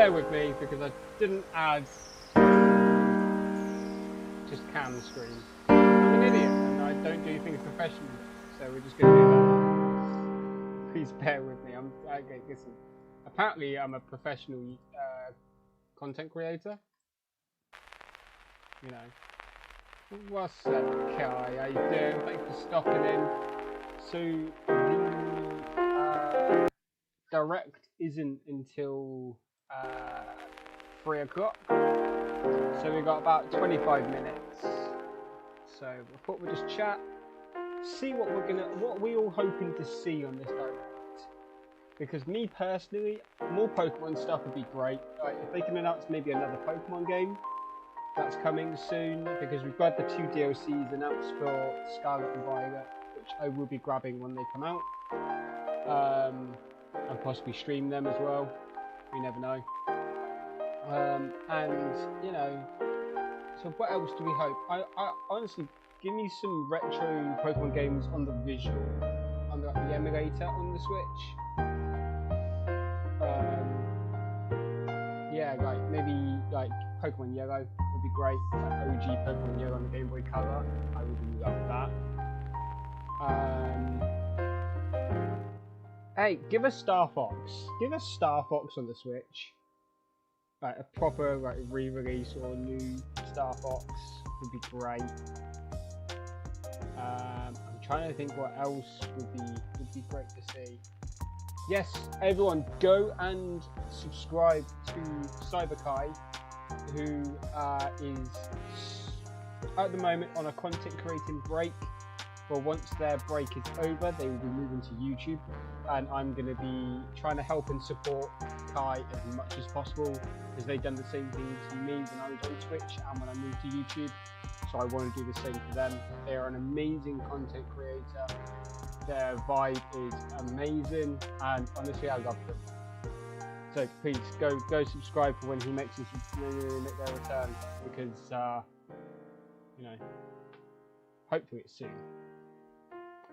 bear with me because I didn't add just cam screen. I'm an idiot and I don't do things professionally, so we're just going to do that. Please bear with me. Okay, listen. Apparently, I'm a professional content creator. You know. What's up, Kai? How you doing? Thanks for stopping in. So the direct isn't until 3 o'clock. So we've got about 25 minutes. So I thought we'd just chat, see what we all hoping to see on this direct. Because me personally, more Pokemon stuff would be great. Like, if they can announce maybe another Pokemon game that's coming soon, because we've got the 2 DLCs announced for Scarlet and Violet, which I will be grabbing when they come out, and possibly stream them as well. You never know. And you know, so what else do we hope? I honestly, give me some retro Pokemon games on the visual, on the emulator on the Switch. Yeah, like maybe like Pokemon Yellow would be great. Like OG Pokemon Yellow on the Game Boy Color, I would love that. Hey, give us Star Fox. Give us Star Fox on the Switch. Like a proper like re-release or new Star Fox would be great. I'm trying to think what else would be great to see. Yes, everyone, go and subscribe to CyberKai, who is at the moment on a content creating break. But once their break is over, they will be moving to YouTube, and I'm going to be trying to help and support Kai as much as possible, because they've done the same thing to me when I was on Twitch and when I moved to YouTube. So I want to do the same for them. They are an amazing content creator. Their vibe is amazing, and honestly, I love them. So please go subscribe for when he makes their return, because you know, hopefully it's soon.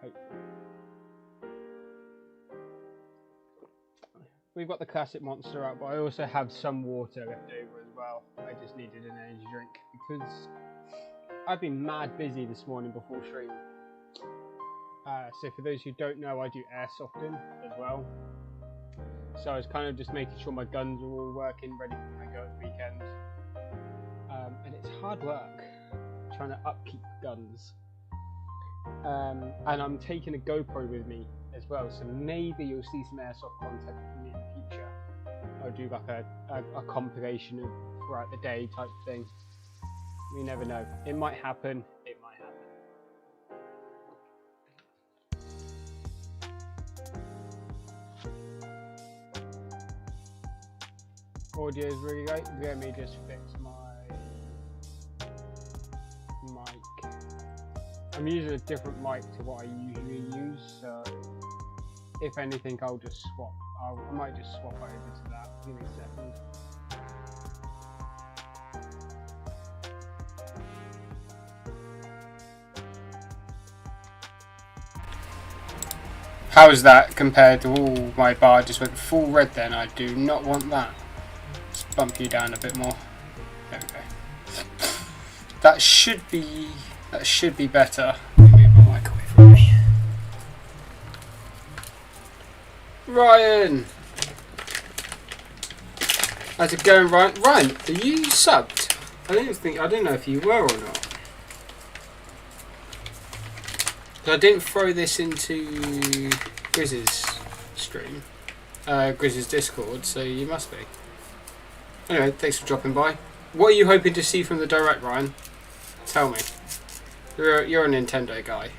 Hopefully. We've got the classic monster out, but I also have some water left over as well. I just needed an energy drink because I've been mad busy this morning before stream. So for those who don't know, I do airsofting as well. So I was kind of just making sure my guns are all working, ready for when I go at the weekend. And it's hard work trying to upkeep guns. And I'm taking a GoPro with me as well, so maybe you'll see some airsoft content from me in the future. I'll do like a compilation of throughout the day type thing. You never know. It might happen. It might happen. Audio is really great. Let me just fix my mic. I'm using a different mic to what I usually use, so if anything, I'll just swap. I might just swap over to that. Give me a second. How is that compared to my bar just went full red then? I do not want that. Let's bump you down a bit more. There we go. That should be better. Move my mic away from me. Ryan! How's it going, Ryan? Ryan, are you subbed? I don't know if you were or not. I didn't throw this into Grizz's stream, Grizz's Discord, so you must be. Anyway, thanks for dropping by. What are you hoping to see from the direct, Ryan? Tell me. You're a Nintendo guy.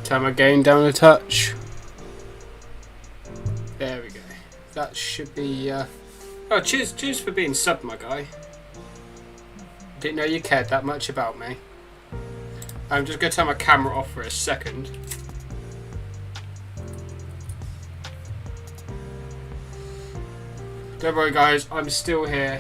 Turn my gain down a touch. There we go. That should be. Oh, cheers for being subbed, my guy. Didn't know you cared that much about me. I'm just going to turn my camera off for a second. Don't worry, guys. I'm still here.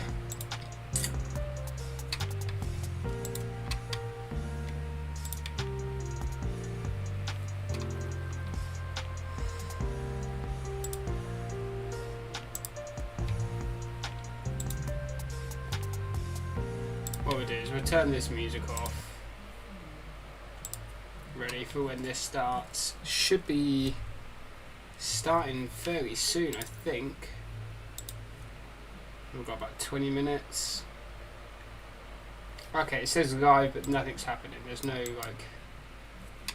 What we'll do is we'll turn this music off. Ready for when this starts. Should be starting fairly soon, I think. We've got about 20 minutes. Okay, it says live, but nothing's happening. There's no like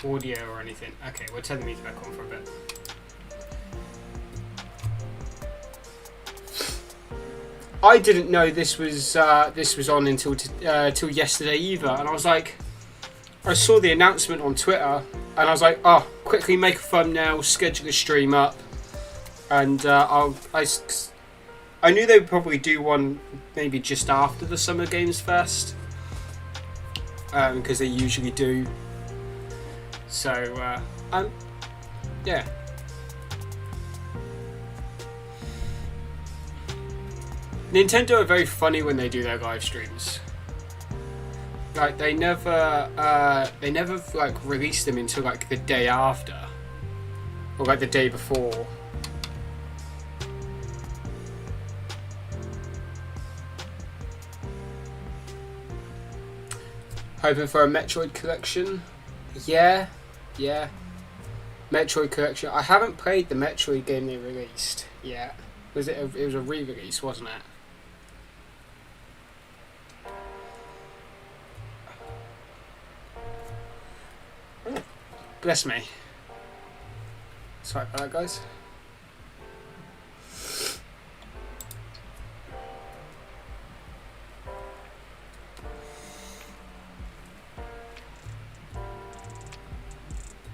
audio or anything. Okay, we'll turn the music back on for a bit. I didn't know this was on until till yesterday either, and I was like, I saw the announcement on Twitter, and I was like, oh, quickly make a thumbnail, schedule a stream up, and I knew they would probably do one maybe just after the Summer Games Fest, because they usually do. So, yeah. Nintendo are very funny when they do their live streams. Like they never like release them until like the day after, or like the day before. Hoping for a Metroid collection? Yeah. Metroid collection. I haven't played the Metroid game they released yet. It was a re-release, wasn't it? Bless me. Sorry about that, guys.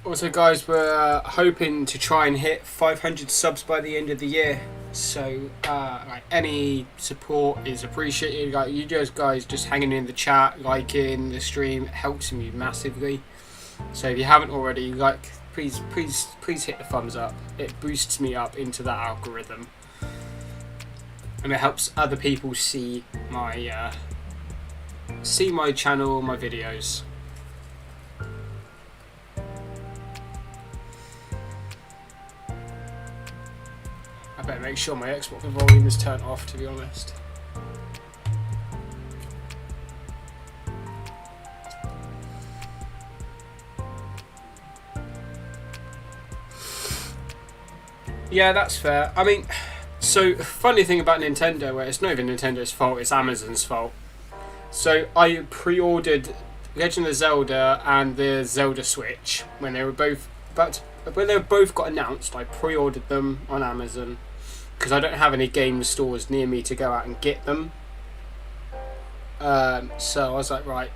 Also, guys, we're hoping to try and hit 500 subs by the end of the year. So, like any support is appreciated. Like you guys just hanging in the chat, liking the stream, it helps me massively. So if you haven't already, like, please hit the thumbs up. It boosts me up into that algorithm, and it helps other people see my channel, my videos. I better make sure my Xbox volume is turned off, to be honest. Yeah, that's fair. I mean, so funny thing about Nintendo, where it's not even Nintendo's fault, it's Amazon's fault. So I pre-ordered Legend of Zelda and the Zelda Switch when they were both got announced. I pre-ordered them on Amazon because I don't have any game stores near me to go out and get them. So I was like, right,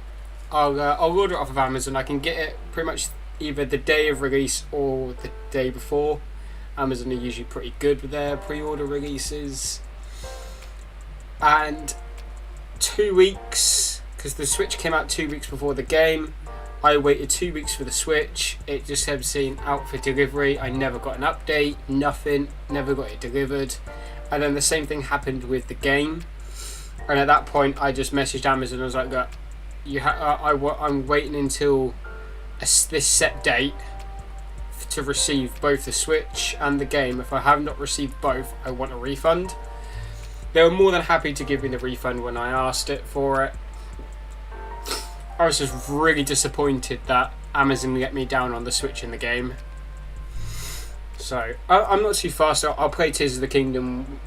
I'll order it off of Amazon. I can get it pretty much either the day of release or the day before. Amazon are usually pretty good with their pre-order releases. And 2 weeks, because the Switch came out 2 weeks before the game, I waited 2 weeks for the Switch. It just kept saying out for delivery. I never got an update, nothing, never got it delivered. And then the same thing happened with the game. And at that point, I just messaged Amazon. I was like, look, I'm waiting until this set date to receive both the Switch and the game. If I have not received both, I want a refund. They were more than happy to give me the refund when I asked it for it. I was just really disappointed that Amazon let me down on the Switch and the game. So I'm not too fast. I'll play Tears of the Kingdom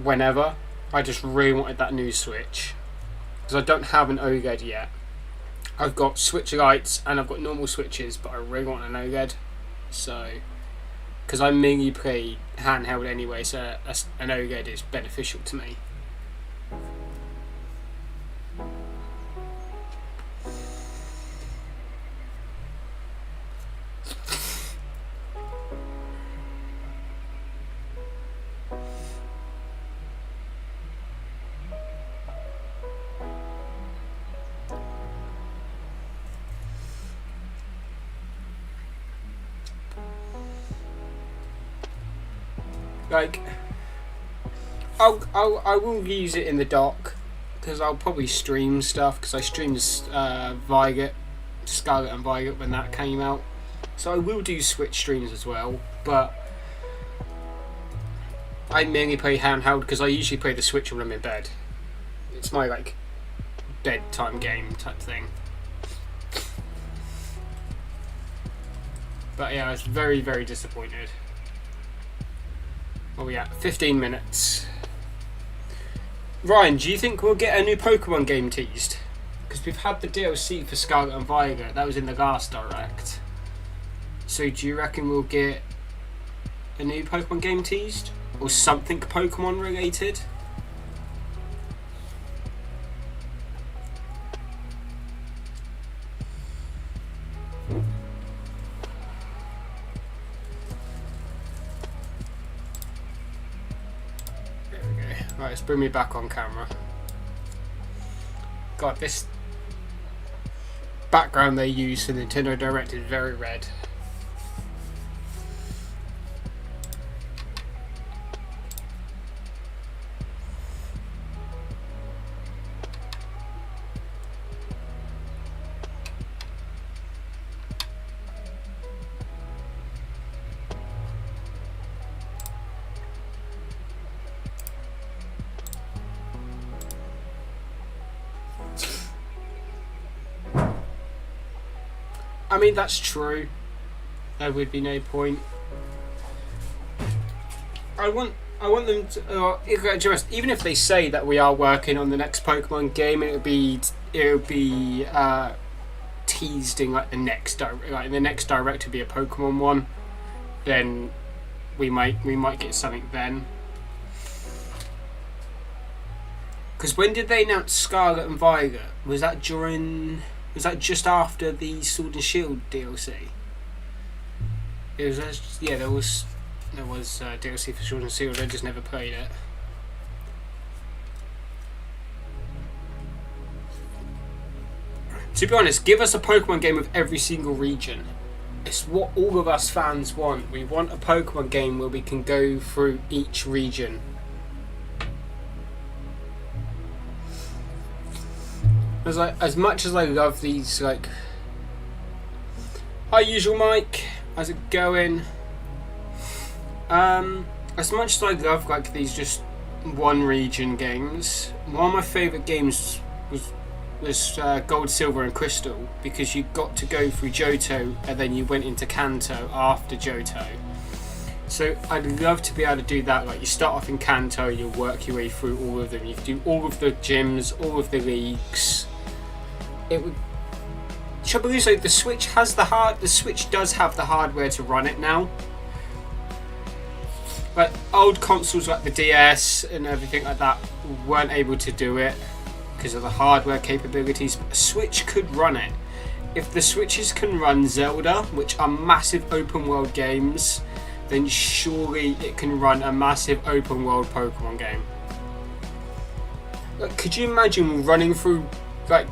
whenever. I just really wanted that new Switch because I don't have an OLED yet. I've got Switch Lites and I've got normal Switches, but I really want an OLED. So, because I mainly play handheld anyway, so an OLED is beneficial to me. Like, I will use it in the dock because I'll probably stream stuff because I streamed Violet, Scarlet and Violet when that came out. So I will do Switch streams as well, but I mainly play handheld because I usually play the Switch when I'm in bed. It's my like bedtime game type thing. But yeah, I was very, very disappointed. Oh yeah, 15 minutes. Ryan, do you think we'll get a new Pokemon game teased? Because we've had the DLC for Scarlet and Violet, that was in the last Direct. So do you reckon we'll get a new Pokemon game teased? Or something Pokemon related? Right, let's bring me back on camera. God, this background they use for Nintendo Direct is very red. I mean, that's true. There would be no point. I want them to, even if they say that we are working on the next Pokemon game, it'll be teased in like the next Direct to be a Pokemon one. Then we might get something then. Because when did they announce Scarlet and Violet? Was that just after the Sword and Shield DLC? It was yeah, there was DLC for Sword and Shield. I just never played it. To be honest, give us a Pokemon game of every single region. It's what all of us fans want. We want a Pokemon game where we can go through each region. As much as I love these, like, hi usual Mike, how's it going? As much as I love like these just one region games, one of my favourite games was Gold, Silver and Crystal, because you got to go through Johto and then you went into Kanto after Johto. So I'd love to be able to do that. Like, you start off in Kanto, you work your way through all of them. You can do all of the gyms, all of the leagues. It would. Trouble is, like, the Switch does have the hardware to run it now. But old consoles like the DS and everything like that weren't able to do it because of the hardware capabilities. But the Switch could run it. If the Switches can run Zelda, which are massive open world games, then surely it can run a massive open world Pokemon game. Like, could you imagine running through like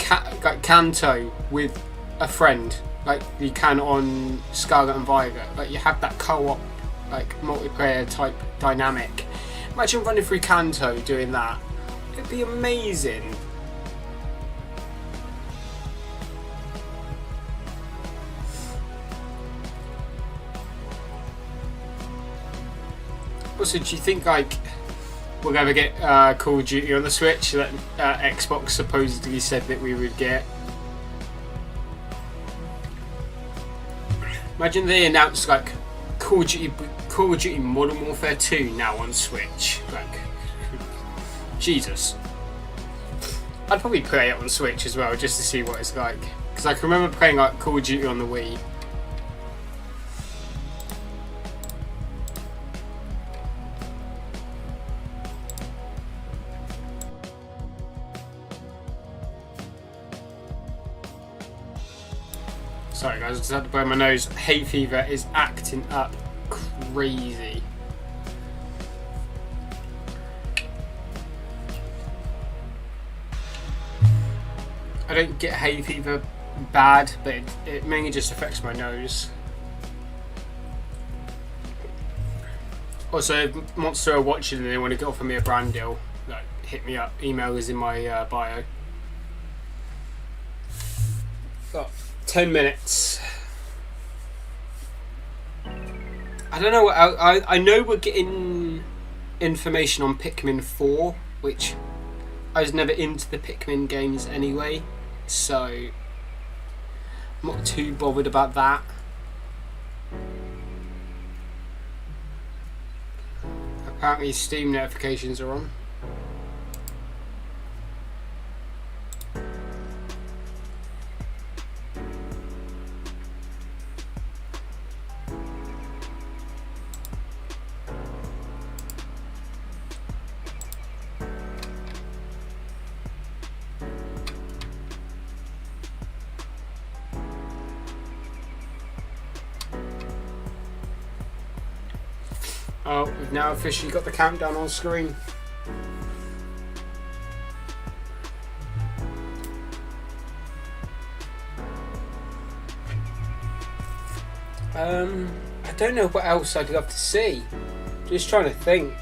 Kanto with a friend, like you can on Scarlet and Violet? Like, you have that co-op, like multiplayer type dynamic. Imagine running through Kanto doing that. It'd be amazing. Also, do you think like we'll ever get Call of Duty on the Switch that Xbox supposedly said that we would get? Imagine they announced like Call of Duty Modern Warfare 2 now on Switch. Like, Jesus. I'd probably play it on Switch as well just to see what it's like. Because I can remember playing like Call of Duty on the Wii. Sorry guys, I just had to blow my nose. Hay fever is acting up crazy. I don't get hay fever bad, but it mainly just affects my nose. Also, if Monster are watching and they want to offer me a brand deal, like, hit me up. Email is in my bio. Got 10 minutes. I don't know what I know we're getting information on Pikmin 4, which I was never into the Pikmin games anyway, so I'm not too bothered about that. Apparently Steam notifications are on. Oh, we've now officially got the countdown on screen. I don't know what else I'd love to see. Just trying to think.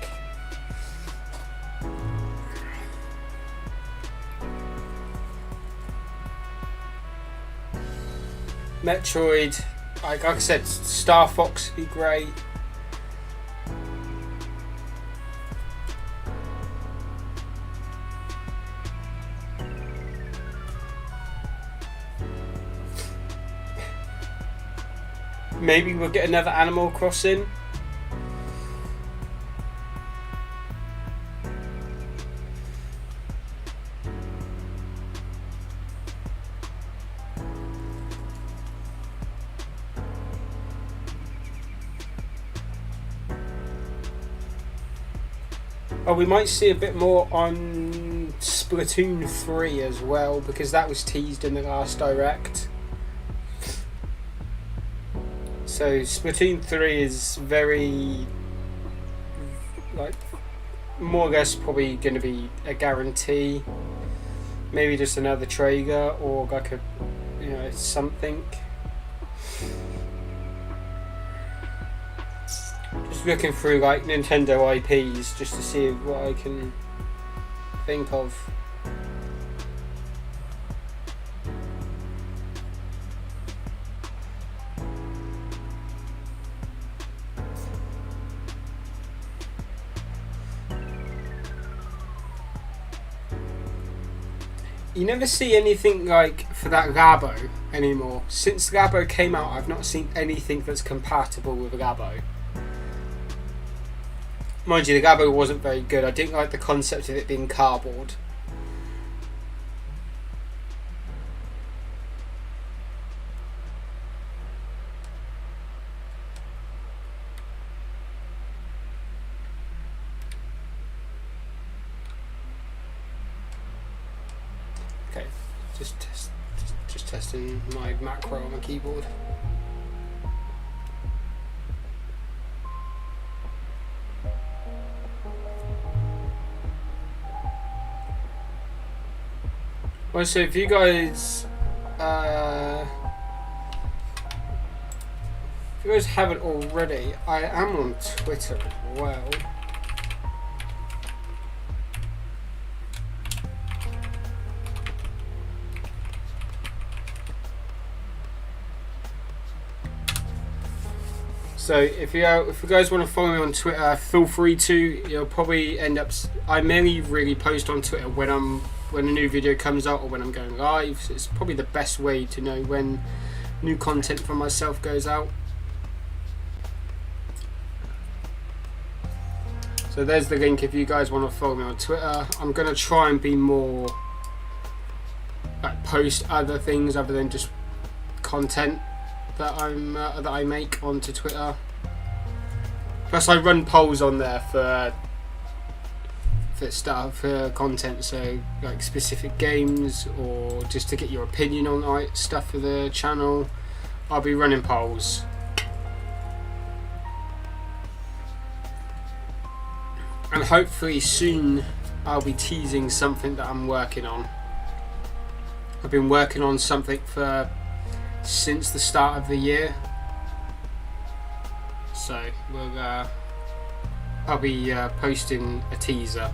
Metroid, like I said, Star Fox would be great. Maybe we'll get another Animal Crossing. Oh, we might see a bit more on Splatoon 3 as well, because that was teased in the last Direct. So Splatoon 3 is very, like, more or less probably going to be a guarantee. Maybe just another trailer or like a, you know, something. Just looking through like Nintendo IPs just to see what I can think of. You never see anything like for that Labo anymore. Since Labo came out, I've not seen anything that's compatible with Labo. Mind you, the Labo wasn't very good. I didn't like the concept of it being cardboard. Just testing my macro on my keyboard. Well, so if you guys haven't already, I am on Twitter as well. So if you guys want to follow me on Twitter, feel free to. You'll probably end up. I mainly really post on Twitter when a new video comes out or when I'm going live. So it's probably the best way to know when new content from myself goes out. So there's the link if you guys want to follow me on Twitter. I'm gonna try and be more like post other things other than just content that I make onto Twitter. Plus, I run polls on there for content, so like specific games or just to get your opinion on like stuff for the channel. I'll be running polls. And hopefully soon I'll be teasing something that I'm working on. I've been working on something since the start of the year, so I'll be posting a teaser.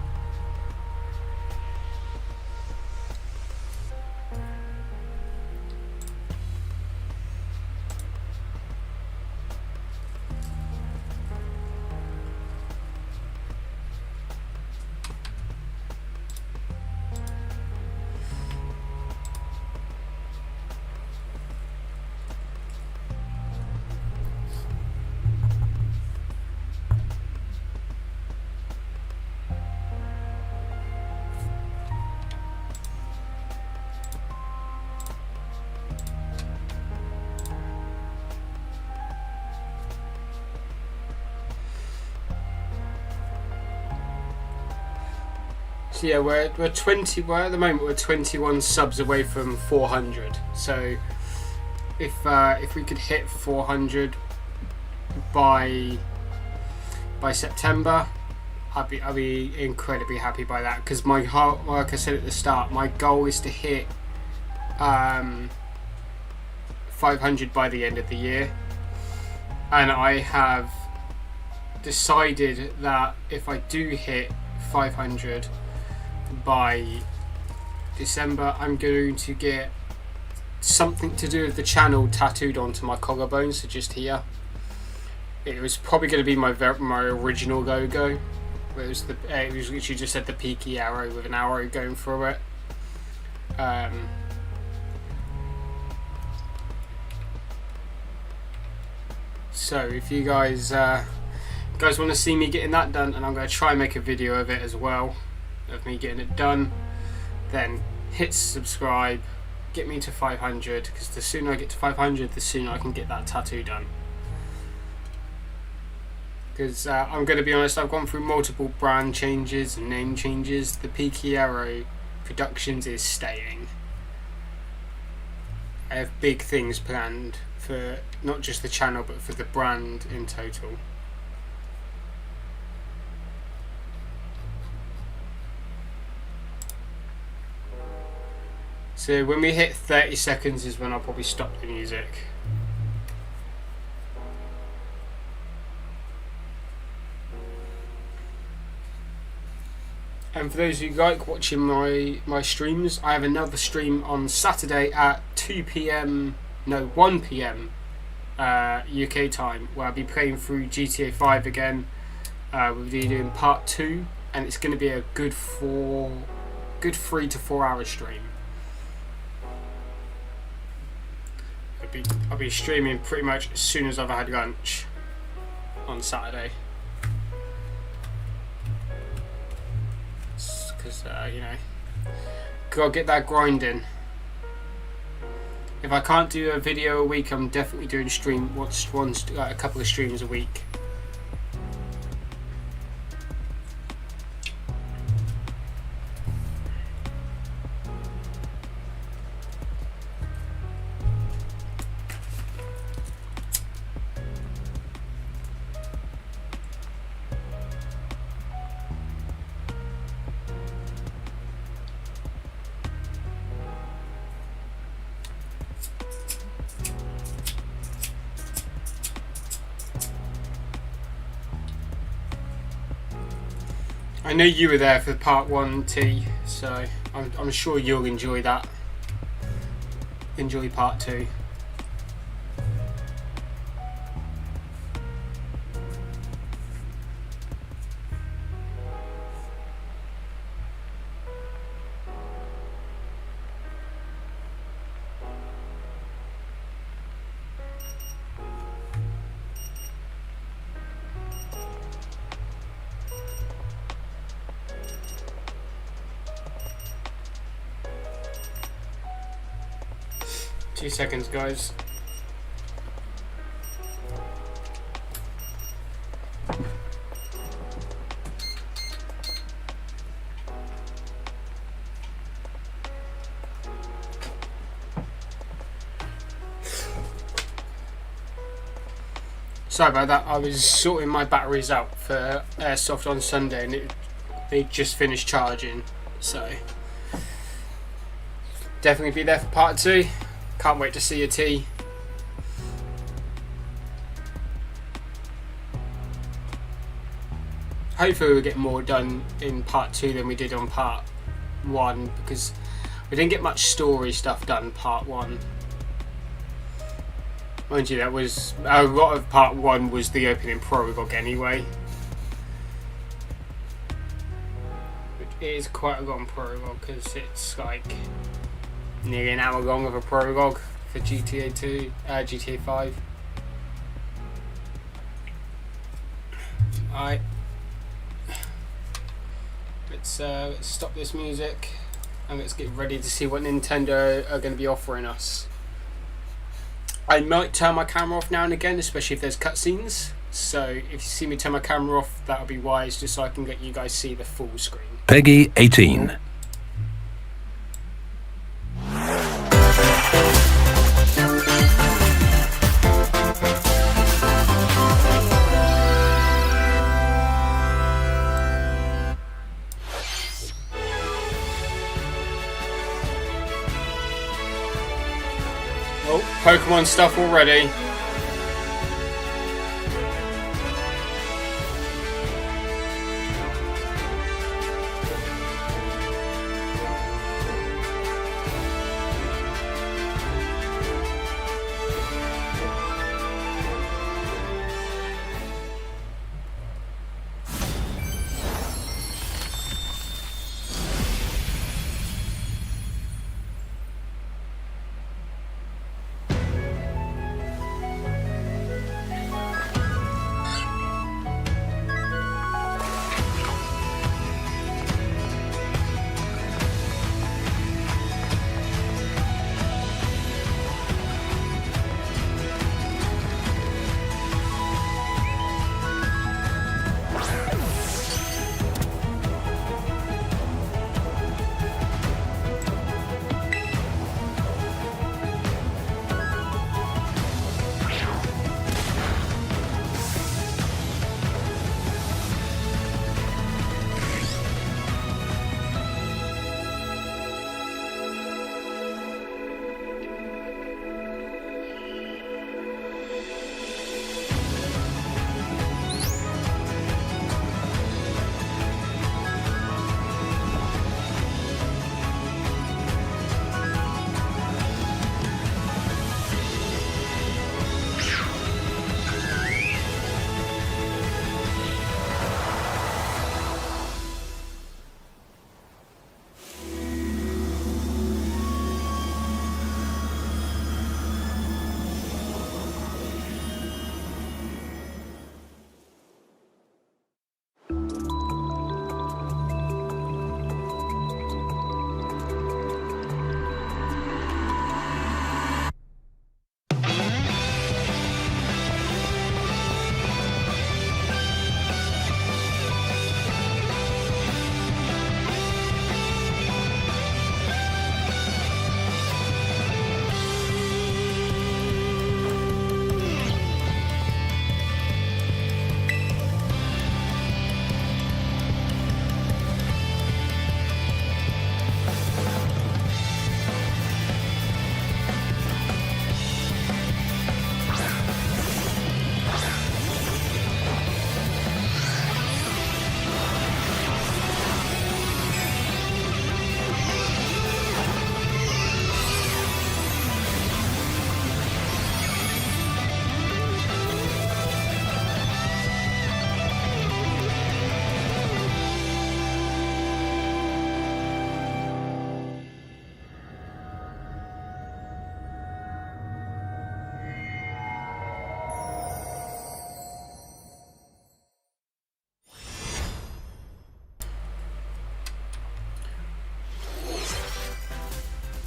So yeah, we're 20. Well, at the moment we're 21 subs away from 400. So if we could hit 400 by September, I'd be incredibly happy by that, because my heart, like I said at the start, my goal is to hit 500 by the end of the year, and I have decided that if I do hit 500 by December, I'm going to get something to do with the channel tattooed onto my collarbone, so just here. It was probably going to be my original logo. It was literally just said the peaky arrow with an arrow going through it. So if you guys want to see me getting that done, and I'm going to try and make a video of it as well, of me getting it done, then hit subscribe, get me to 500, because the sooner I get to 500, the sooner I can get that tattoo done. Because I'm going to be honest, I've gone through multiple brand changes and name changes. The Peaky Arrow Productions is staying. I have big things planned for not just the channel, but for the brand in total. So when we hit 30 seconds is when I'll probably stop the music. And for those of you who like watching my streams, I have another stream on Saturday at 1 PM UK time, where I'll be playing through GTA 5 again. We'll be doing part 2, and it's going to be a good 3 to 4 hour stream. I'll be streaming pretty much as soon as I've had lunch on Saturday. Because you know, gotta get that grinding. If I can't do a video a week, I'm definitely doing a couple of streams a week. I know you were there for part 1, T, so I'm sure you'll enjoy that. Enjoy part 2. Two seconds, guys. Sorry about that. I was sorting my batteries out for Airsoft on Sunday, and they just finished charging. So definitely be there for part 2. Can't wait to see your T. hopefully we'll get more done in part 2 than we did on part 1, because we didn't get much story stuff done in part 1. Mind you, that was a lot of part 1 was the opening prologue anyway. It is quite a long prologue because it's like nearly an hour long of a prologue for GTA 5. Alright, let's stop this music and let's get ready to see what Nintendo are going to be offering us. I might turn my camera off now and again, especially if there's cutscenes. So if you see me turn my camera off, that'll be wise, just so I can get you guys see the full screen. Peggy 18. Oh, Pokemon stuff already.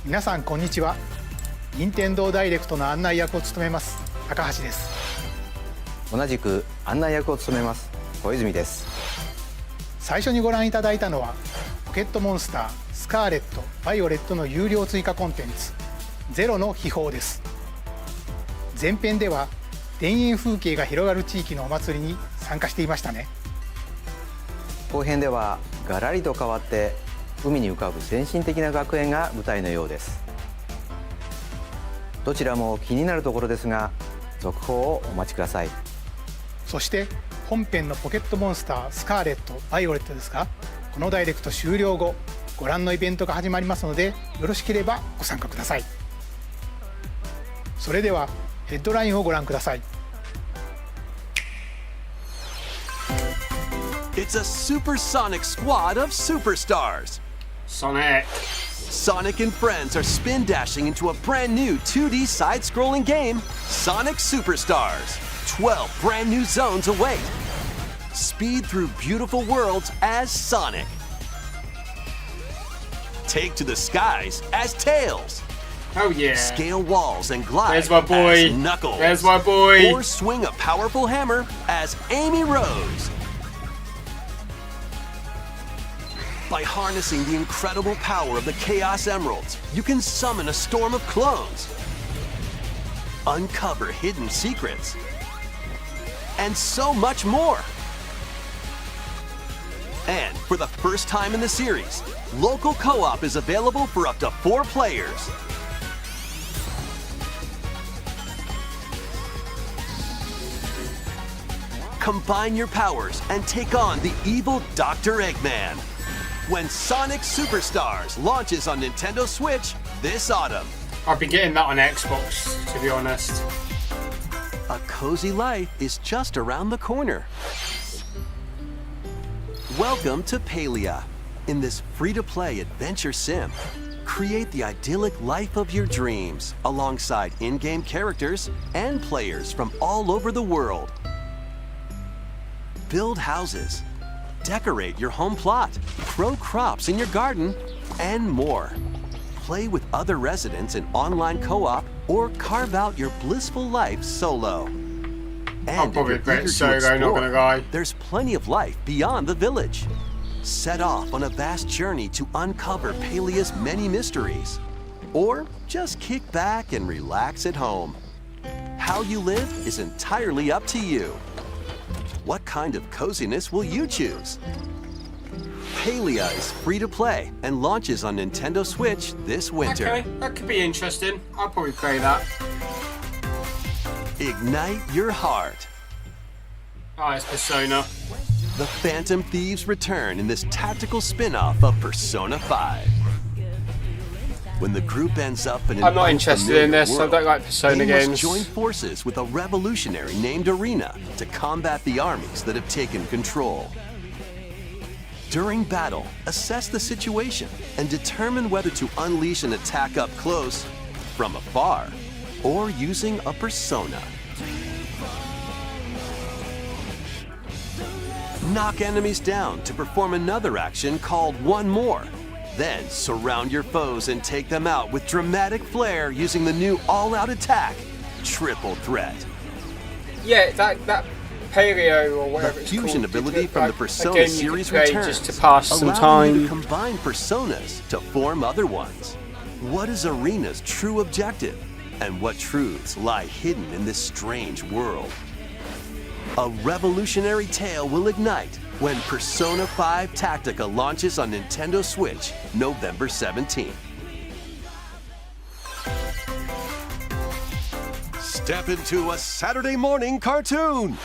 皆さんこんにちは。任天堂ダイレクトの案内役を務めます高橋です。同じく案内役を務めます小泉です。最初にご覧いただいたのはポケットモンスタースカーレット・バイオレットの有料追加コンテンツゼロの秘宝です。前編では田園風景が広がる地域のお祭りに参加していましたね。後編ではガラリと変わって海に浮かぶ先進的な学園が舞台のようです。どちらも気になるところですが続報をお待ちください。そして本編のポケットモンスタースカーレット、バイオレットですが、このダイレクト終了後ご覧のイベントが始まりますので、よろしければご参加ください。それではヘッドラインをご覧ください。 It's a supersonic squad of superstars. Sonic. Sonic and friends are spin dashing into a brand new 2D side-scrolling game, Sonic Superstars. 12 brand new zones await. Speed through beautiful worlds as Sonic. Take to the skies as Tails. Oh yeah. Scale walls and glide There's my boy. as Knuckles. There's my boy. Or swing a powerful hammer as Amy Rose. By harnessing the incredible power of the Chaos Emeralds, you can summon a storm of clones, uncover hidden secrets, and so much more. And for the first time in the series, local co-op is available for up to 4 players. Combine your powers and take on the evil Dr. Eggman when Sonic Superstars launches on Nintendo Switch this autumn. I've been getting that on Xbox, to be honest. A cozy life is just around the corner. Welcome to Palia. In this free-to-play adventure sim, create the idyllic life of your dreams alongside in-game characters and players from all over the world. Build houses, decorate your home plot, grow crops in your garden, and more. Play with other residents in online co-op or carve out your blissful life solo. I'll And probably if you're bet eager so, to not gonna lie. explore, there's plenty of life beyond the village. Set off on a vast journey to uncover Palia's many mysteries. Or just kick back and relax at home. How you live is entirely up to you. What kind of coziness will you choose? Palia is free to play and launches on Nintendo Switch this winter. Okay, that could be interesting. I'll probably play that. Ignite your heart. Oh, it's Persona. The Phantom Thieves return in this tactical spin-off of Persona 5. When the group ends up in an I'm not interested in this. unfamiliar I don't like world, Persona they games. must join forces with a revolutionary named Arena to combat the armies that have taken control. During battle, assess the situation and determine whether to unleash an attack up close, from afar, or using a persona. Knock enemies down to perform another action called One More. Then surround your foes and take them out with dramatic flair using the new all-out attack, Triple Threat. Yeah, that Paleo or The whatever it's fusion called. ability from the Persona game you series could play returns, just to pass some allowing you to time. combine personas to form other ones. What is Arena's true objective? And what truths lie hidden in this strange world? A revolutionary tale will ignite when Persona 5 Tactica launches on Nintendo Switch November 17th. Step into a Saturday morning cartoon!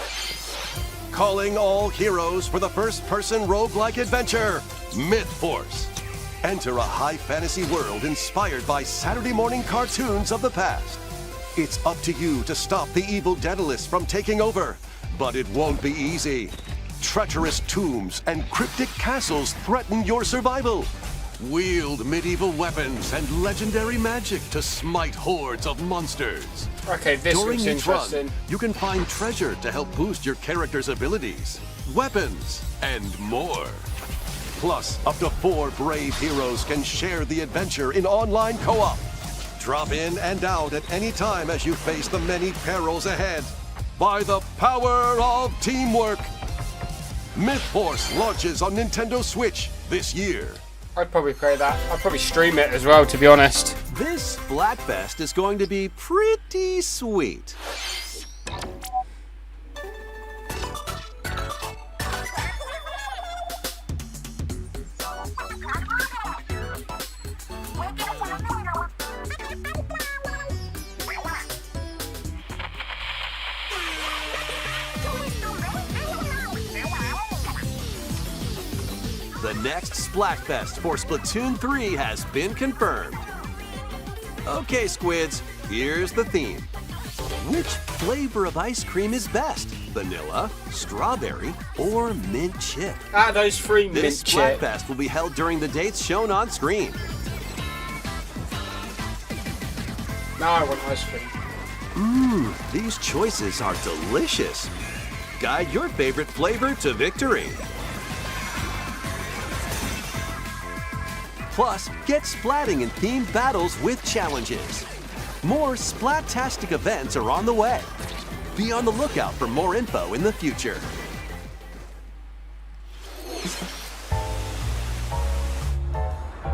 Calling all heroes for the first-person roguelike adventure, Myth Force. Enter a high fantasy world inspired by Saturday morning cartoons of the past. It's up to you to stop the evil Daedalus from taking over, but it won't be easy. Treacherous tombs and cryptic castles threaten your survival. Wield medieval weapons and legendary magic to smite hordes of monsters. Okay, this During looks each run, interesting. you can find treasure to help boost your character's abilities, weapons, and more. Plus, up to 4 brave heroes can share the adventure in online co-op. Drop in and out at any time as you face the many perils ahead. By the power of teamwork! Myth Force launches on Nintendo Switch this year. I'd probably play that. I'd probably stream it as well, to be honest. This Blackfest is going to be pretty sweet. The next Splatfest for Splatoon 3 has been confirmed. Okay, Squids, here's the theme. Which flavor of ice cream is best? Vanilla, strawberry, or mint chip? Those three This mint chip. Splatfest will be held during the dates shown on screen. Now I want ice cream. These choices are delicious. Guide your favorite flavor to victory. Plus, get splatting in themed battles with challenges. More Splat-tastic events are on the way. Be on the lookout for more info in the future.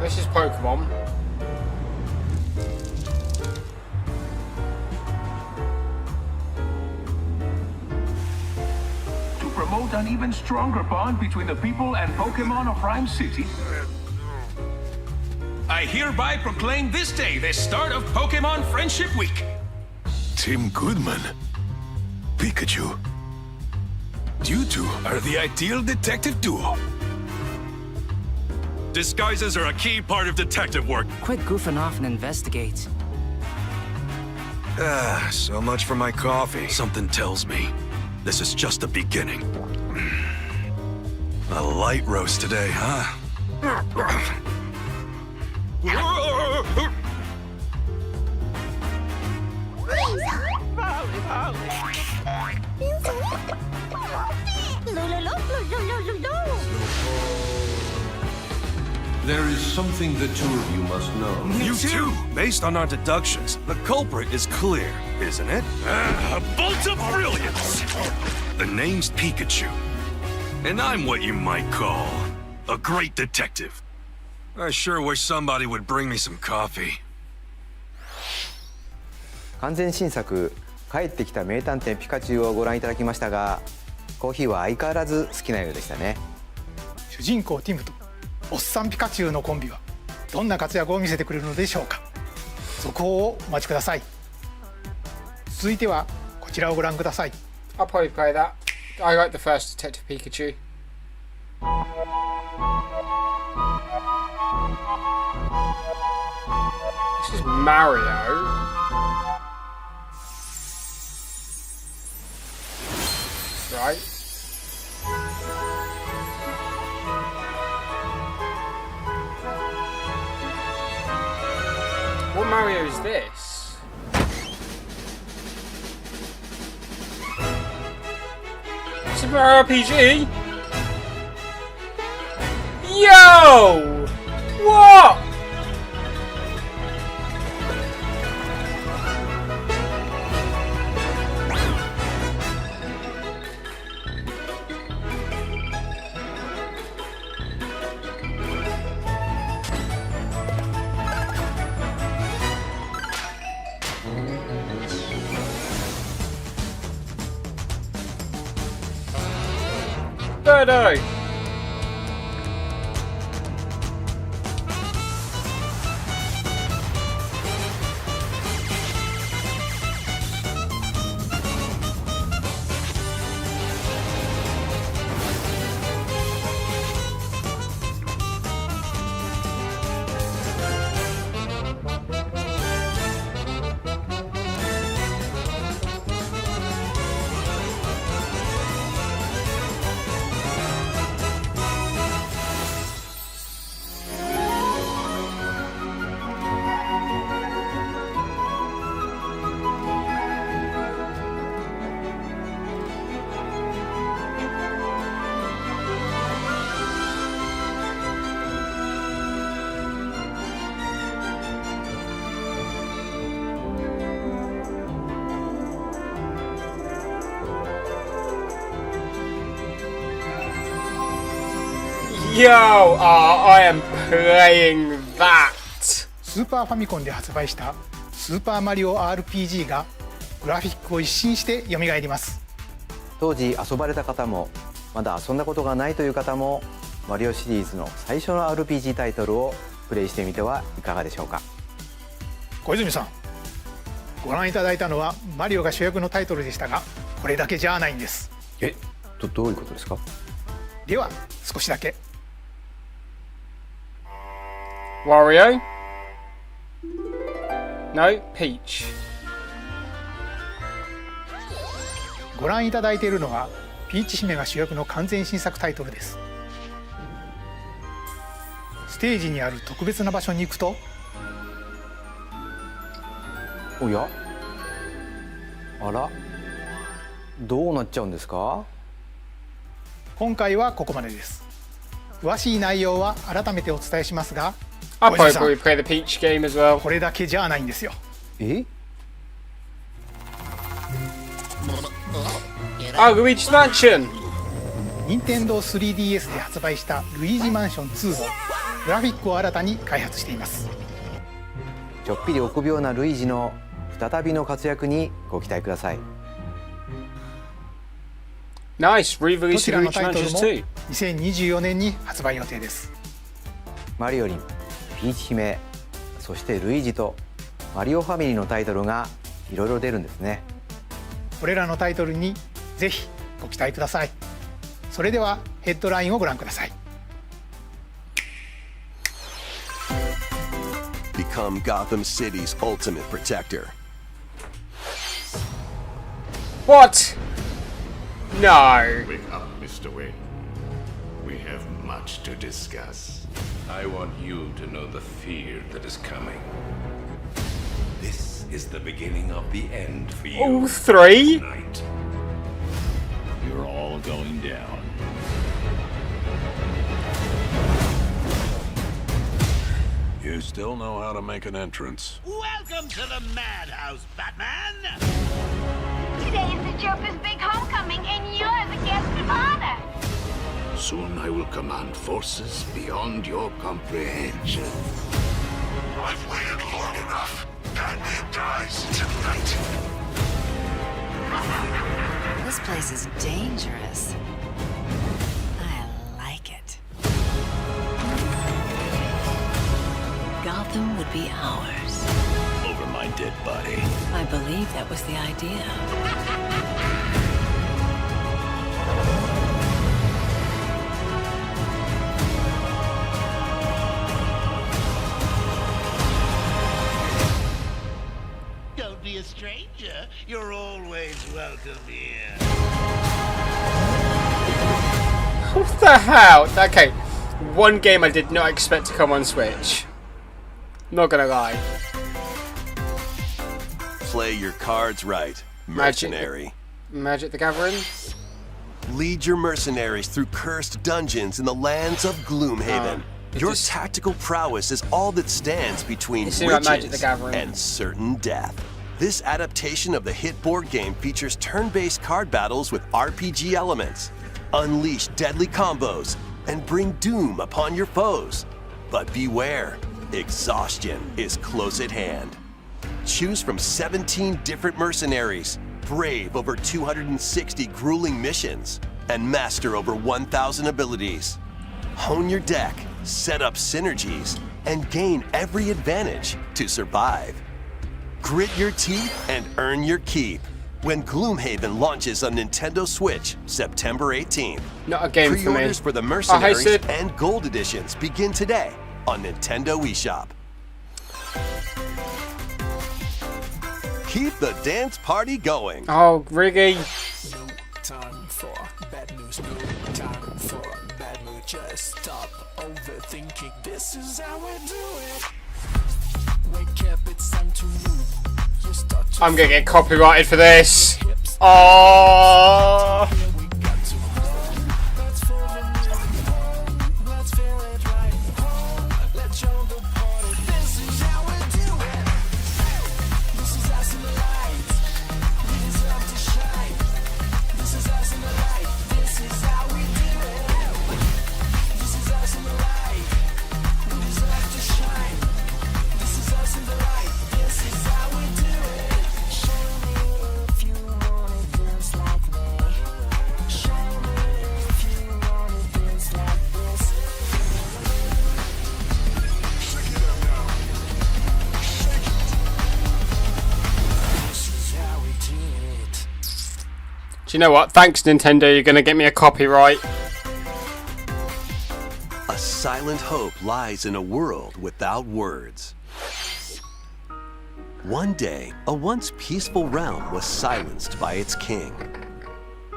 This is Pokemon. To promote an even stronger bond between the people and Pokemon of Rhyme City, I hereby proclaim this day the start of Pokemon Friendship Week. Tim Goodman, Pikachu. You two are the ideal detective duo. Disguises are a key part of detective work. Quit goofing off and investigate. So much for my coffee. Something tells me this is just the beginning. A light roast today, huh? There is something the two of you must know. You too! Based on our deductions, the culprit is clear, isn't it? A bolt of brilliance! The name's Pikachu. And I'm what you might call a great detective. I sure wish somebody would bring me some coffee. 完全新作「帰ってきた名探偵ピカチュウ」をご覧いただきましたが、コーヒーは相変わらず好きなようでしたね。主人公ティムとおっさんピカチュウのコンビはどんな活躍を見せてくれるのでしょうか。続報をお待ちください。続いてはこちらをご覧ください。 I'll probably play that. I like the first Detective Pikachu. This is Mario. Right. What Mario is this? Super RPG? Yo! What? Birdo! Yo! I am playing that! スーパーファミコンで発売したスーパーマリオ RPG がグラフィックを一新して蘇ります。当時遊ばれた方もまだ遊んだことがないという方もマリオシリーズの最初の RPG タイトルをプレイしてみてはいかがでしょうか。小泉さん、ご覧いただいたのはマリオが主役のタイトルでしたが、これだけじゃないんです。どういうことですか。では少しだけ。Wario? No? Peach. ご覧いただいているのはピーチ姫が主役の完全新作タイトルです。ステージにある特別な場所に行くと、おや、あら、どうなっちゃうんですか？今回はここまでです。詳しい内容は改めてお伝えしますが、 I'll probably play the Peach game as well. これだけじゃないんですよ。え？ Oh, Luigi's Mansion! 任天堂 3DS で発売したルイージマンション2をグラフィックを新たに開発しています。ちょっぴり臆病なルイージの再びの活躍にご期待ください。Nice, ど re-release ち of らの Luigi's タイトル Mansion も 2. 2024年に発売予定です。マリオリン、ピーチ姫、そしてルイージとマリオファミリーのタイトルがいろいろ出るんですね。これらのタイトルにぜひご期待ください。それではヘッドラインをご覧ください。Become Gotham City's ultimate protector. What? No. Wake up, Mr. Wayne. We have much to discuss. I want you to know the fear that is coming. This is the beginning of the end for you. All three? Tonight. You're all going down. You still know how to make an entrance. Welcome to the madhouse, Batman! Today is the Joker's big homecoming, and you're the guest of honor. Soon I will command forces beyond your comprehension. I've waited long enough. Batman dies tonight. This place is dangerous. I like it. Gotham would be ours. Over my dead body. I believe that was the idea. Don't be a stranger. You're always welcome here. What the hell? Okay, one game I did not expect to come on Switch. Not gonna lie. Play your cards right, mercenary. Magic the Gathering? Lead your mercenaries through cursed dungeons in the lands of Gloomhaven. Your tactical prowess is all that stands between witches like Magic the Gathering. and certain death. This adaptation of the hit board game features turn-based card battles with RPG elements. Unleash deadly combos and bring doom upon your foes. But beware, exhaustion is close at hand. Choose from 17 different mercenaries, brave over 260 grueling missions, and master over 1,000 abilities. Hone your deck, set up synergies, and gain every advantage to survive. Grit your teeth and earn your keep when Gloomhaven launches on Nintendo Switch September 18th. Not a game for me. Pre-orders for the Mercenaries Sid. and Gold Editions begin today on Nintendo eShop. Keep the dance party going. Oh, Riggy. No time for bad news, no time for bad mood. Just stop overthinking. This is how we do it. Wake up, it's time to move. You start to I'm gonna get copyrighted for this. Oh. Do you know what? Thanks, Nintendo. You're gonna get me a copyright. A silent hope lies in a world without words. One day, a once peaceful realm was silenced by its king.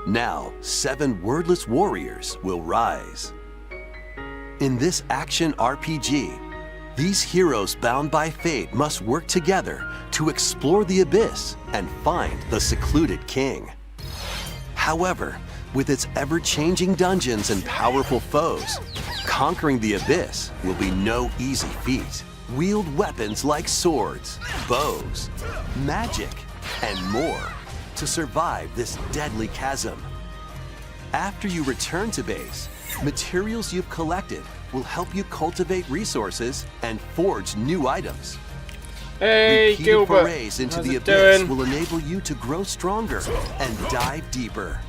Now, 7 wordless warriors will rise. In this action RPG, these heroes bound by fate must work together to explore the abyss and find the secluded king. However, with its ever-changing dungeons and powerful foes, conquering the abyss will be no easy feat. Wield weapons like swords, bows, magic, and more to survive this deadly chasm. After you return to base, materials you've collected will help you cultivate resources and forge new items. Hey, Repeated Gilbert. forays into How's the it abyss doing? will enable you to grow stronger and dive deeper.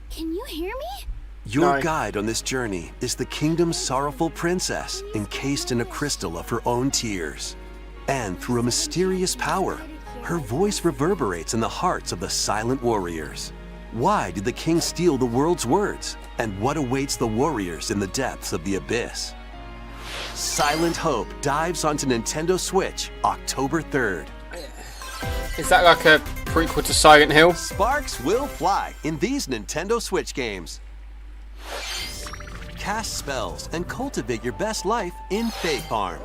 Can you hear me? Your No. guide on this journey is the kingdom's sorrowful princess, encased in a crystal of her own tears. And through a mysterious power, her voice reverberates in the hearts of the silent warriors. Why did the king steal the world's words? And what awaits the warriors in the depths of the abyss? Silent Hope dives onto Nintendo Switch October 3rd. Is that like a prequel to Silent Hill? Sparks will fly in these Nintendo Switch games. Cast spells and cultivate your best life in Fae Farm.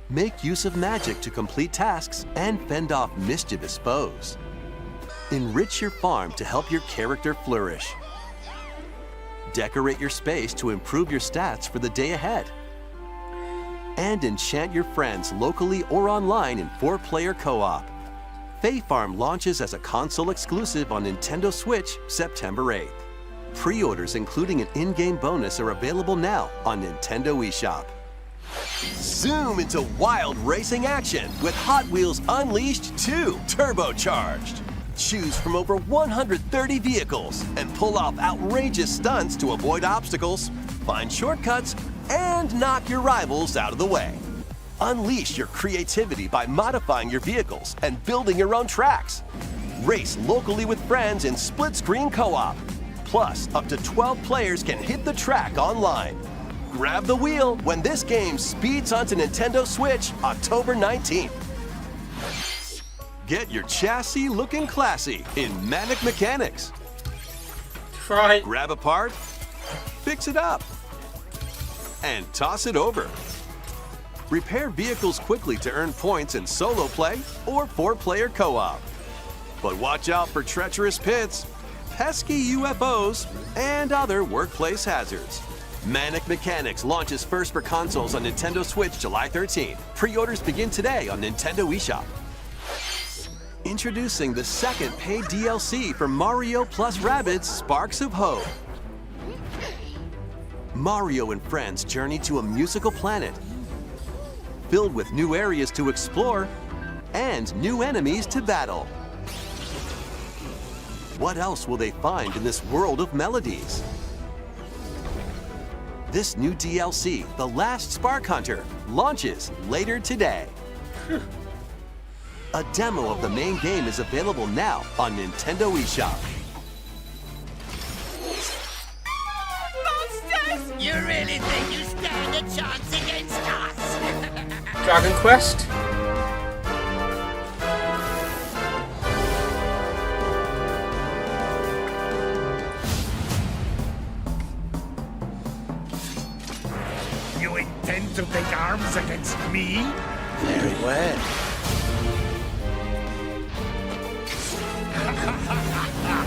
Make use of magic to complete tasks and fend off mischievous foes. Enrich your farm to help your character flourish. Decorate your space to improve your stats for the day ahead. And enchant your friends locally or online in 4-player co-op. Fae Farm launches as a console exclusive on Nintendo Switch September 8th. Pre-orders including an in-game bonus are available now on Nintendo eShop. Zoom into wild racing action with Hot Wheels Unleashed 2 Turbocharged. Choose from over 130 vehicles and pull off outrageous stunts to avoid obstacles, find shortcuts, and knock your rivals out of the way. Unleash your creativity by modifying your vehicles and building your own tracks. Race locally with friends in split-screen co-op. Plus, up to 12 players can hit the track online. Grab the wheel when this game speeds onto Nintendo Switch October 19th. Get your chassis looking classy in Manic Mechanics. Right. Grab a part, fix it up, and toss it over. Repair vehicles quickly to earn points in solo play or 4-player co-op. But watch out for treacherous pits, pesky UFOs, and other workplace hazards. Manic Mechanics launches first for consoles on Nintendo Switch July 13th. Pre-orders begin today on Nintendo eShop. Introducing the second paid DLC for Mario plus Rabbids Sparks of Hope. Mario and friends journey to a musical planet filled with new areas to explore and new enemies to battle. What else will they find in this world of melodies? This new DLC, The Last Spark Hunter, launches later today. A demo of the main game is available now on Nintendo eShop. Monsters! You really think you stand a chance against us? Dragon Quest? You intend to take arms against me? Very well.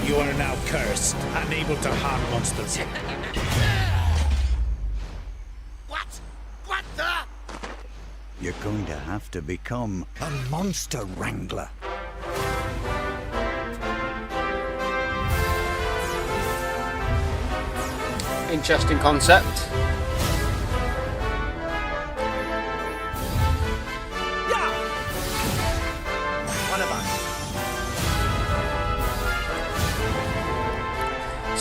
You are now cursed, unable to harm monsters. What? What the? You're going to have to become a monster wrangler. Interesting concept. One of us.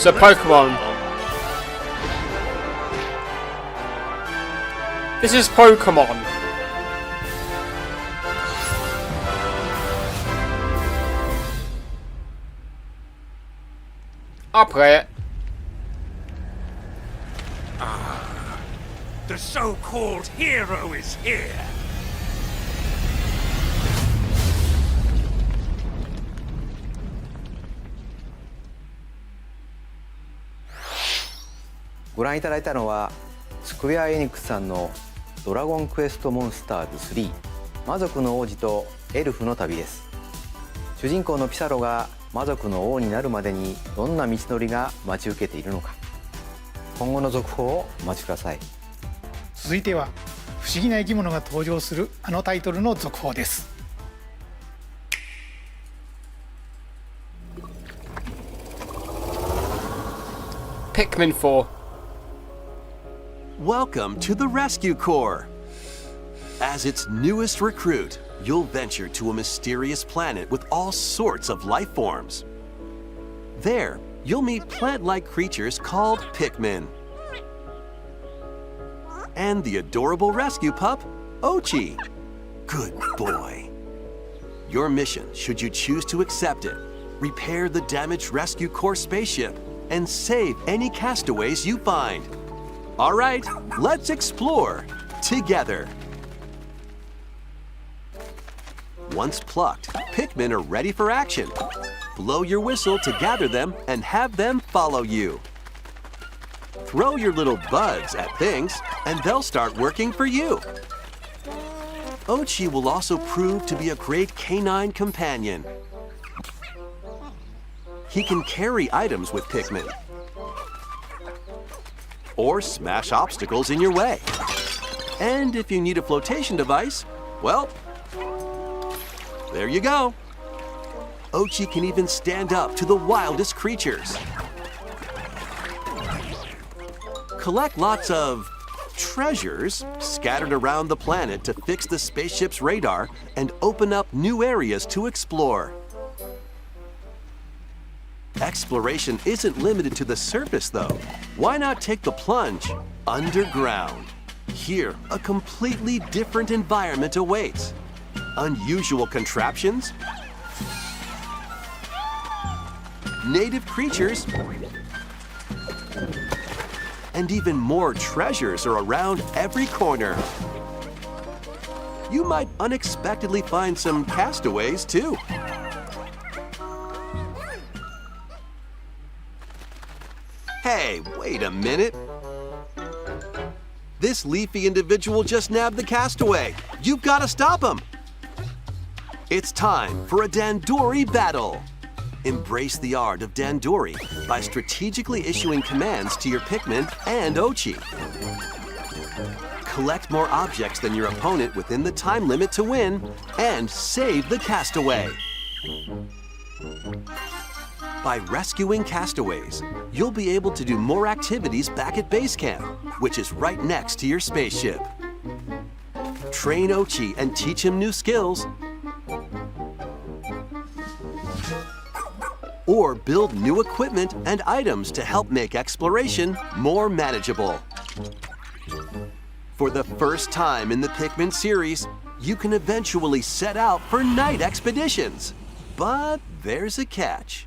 So Pokemon. This is Pokemon. I'll play it. The so-called hero is here! ご覧いただいたのはスクエア・エニックスさんの「ドラゴンクエストモンスターズ3魔族の王子とエルフの旅」です。主人公のピサロが魔族の王になるまでにどんな道のりが待ち受けているのか、今後の続報をお待ちください。続いては不思議な生き物が登場するあのタイトルの続報です。Pikmin 4. Welcome to the Rescue Corps. As its newest recruit, you'll venture to a mysterious planet with all sorts of life forms. There, you'll meet plant-like creatures called Pikmin. And the adorable rescue pup, Ochi. Good boy. Your mission, should you choose to accept it, repair the damaged Rescue Corps spaceship and save any castaways you find. All right, let's explore together. Once plucked, Pikmin are ready for action. Blow your whistle to gather them and have them follow you. Throw your little buds at things and they'll start working for you. Ochi will also prove to be a great canine companion. He can carry items with Pikmin or smash obstacles in your way. And if you need a flotation device, well, there you go. Ochi can even stand up to the wildest creatures. Collect lots of treasures scattered around the planet to fix the spaceship's radar and open up new areas to explore. Exploration isn't limited to the surface, though. Why not take the plunge underground? Here, a completely different environment awaits. Unusual contraptions, native creatures, and even more treasures are around every corner. You might unexpectedly find some castaways, too. Hey, wait a minute. This leafy individual just nabbed the castaway. You've got to stop him. It's time for a Dandori battle. Embrace the art of Dandori by strategically issuing commands to your Pikmin and Ochi. Collect more objects than your opponent within the time limit to win, and save the castaway. By rescuing castaways, you'll be able to do more activities back at base camp, which is right next to your spaceship. Train Ochi and teach him new skills, or build new equipment and items to help make exploration more manageable. For the first time in the Pikmin series, you can eventually set out for night expeditions. But there's a catch.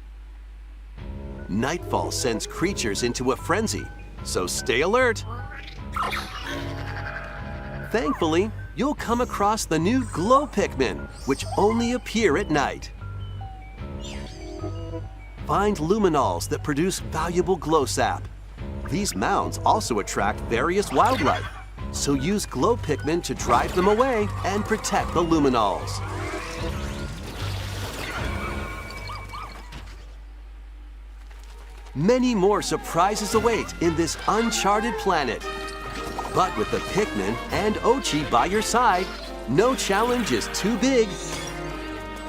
Nightfall sends creatures into a frenzy, so stay alert. Thankfully, you'll come across the new glow Pikmin, which only appear at night. Find luminals that produce valuable glow sap. These mounds also attract various wildlife, so use glow Pikmin to drive them away and protect the luminals. Many more surprises await in this uncharted planet. But with the Pikmin and Ochi by your side, no challenge is too big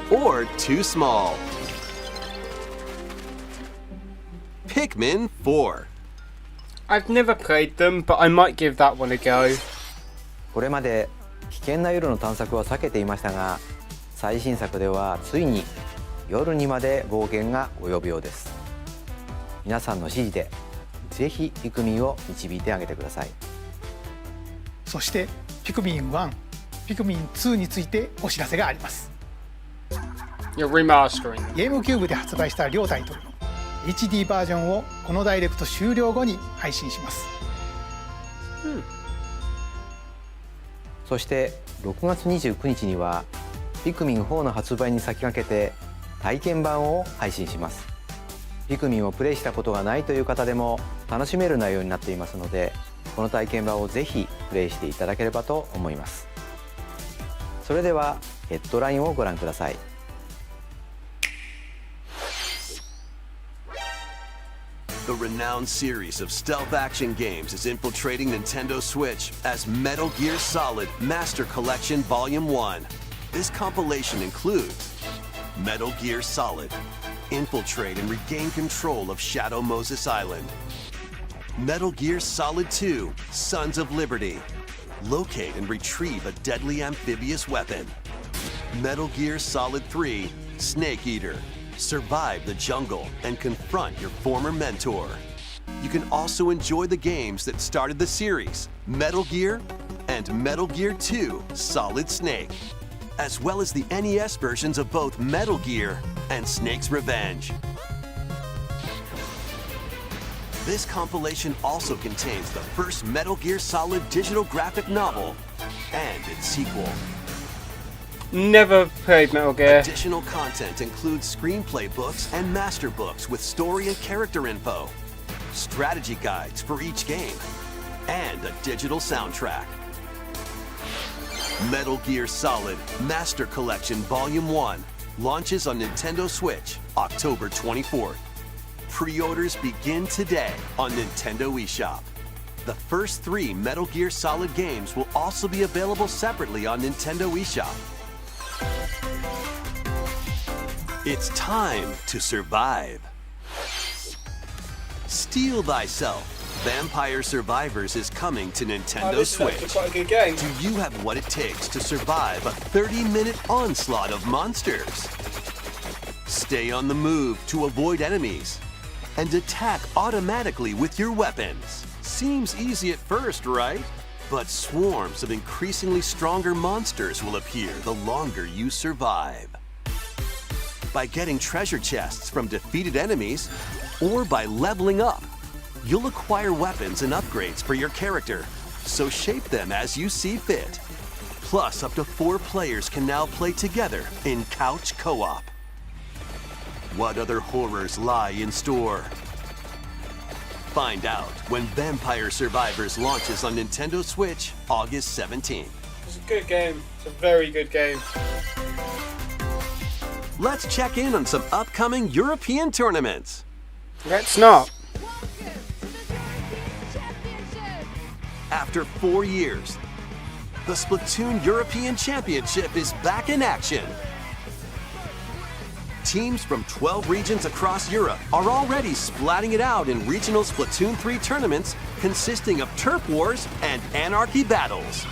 or too small. Pikmin 4. I've never played them, but I might give that one a go. これまで危険な夜の探索は避けていましたが、最新作ではついに夜にまで冒険が及ぶようです。皆さんの指示でぜひピクミンを導いてあげてください。そしてピクミン1、ピクミン2についてお知らせがあります。You're remastering. ゲームキューブで発売した両タイトルの HD バージョンをこのダイレクト終了後に配信します。そして6月29日にはピクミン4の発売に先駆けて体験版を配信します。ピクミンをプレイしたことがないという方でも楽しめる内容になっていますので、この体験版をぜひプレイしていただければと思います。それではヘッドラインをご覧ください。The renowned series of stealth action games is infiltrating Nintendo Switch as Metal Gear Solid Master Collection Volume 1. This compilation includes Metal Gear Solid, infiltrate and regain control of Shadow Moses Island. Metal Gear Solid 2, Sons of Liberty, locate and retrieve a deadly amphibious weapon. Metal Gear Solid 3, Snake Eater, survive the jungle and confront your former mentor. You can also enjoy the games that started the series, Metal Gear and Metal Gear 2 Solid Snake, as well as the NES versions of both Metal Gear and Snake's Revenge. This compilation also contains the first Metal Gear Solid digital graphic novel and its sequel. Never played Metal Gear. Additional content includes screenplay books and master books with story and character info, strategy guides for each game, and a digital soundtrack. Metal Gear Solid Master Collection Volume 1 launches on Nintendo Switch October 24th. Pre-orders begin today on Nintendo eShop. The first 3 Metal Gear Solid games will also be available separately on Nintendo eShop. It's time to survive. Steel Thyself. Vampire Survivors is coming to Nintendo Switch. Quite a good game. Do you have what it takes to survive a 30-minute onslaught of monsters? Stay on the move to avoid enemies and attack automatically with your weapons. Seems easy at first, right? But swarms of increasingly stronger monsters will appear the longer you survive. By getting treasure chests from defeated enemies, or by leveling up, you'll acquire weapons and upgrades for your character, so shape them as you see fit. Plus, up to 4 players can now play together in couch co-op. What other horrors lie in store? Find out when Vampire Survivors launches on Nintendo Switch August 17th. It's a good game. It's a very good game. Let's check in on some upcoming European tournaments. Let's not. After 4 years, the Splatoon European Championship is back in action. Teams from 12 regions across Europe are already splatting it out in regional Splatoon 3 tournaments consisting of turf wars and anarchy battles.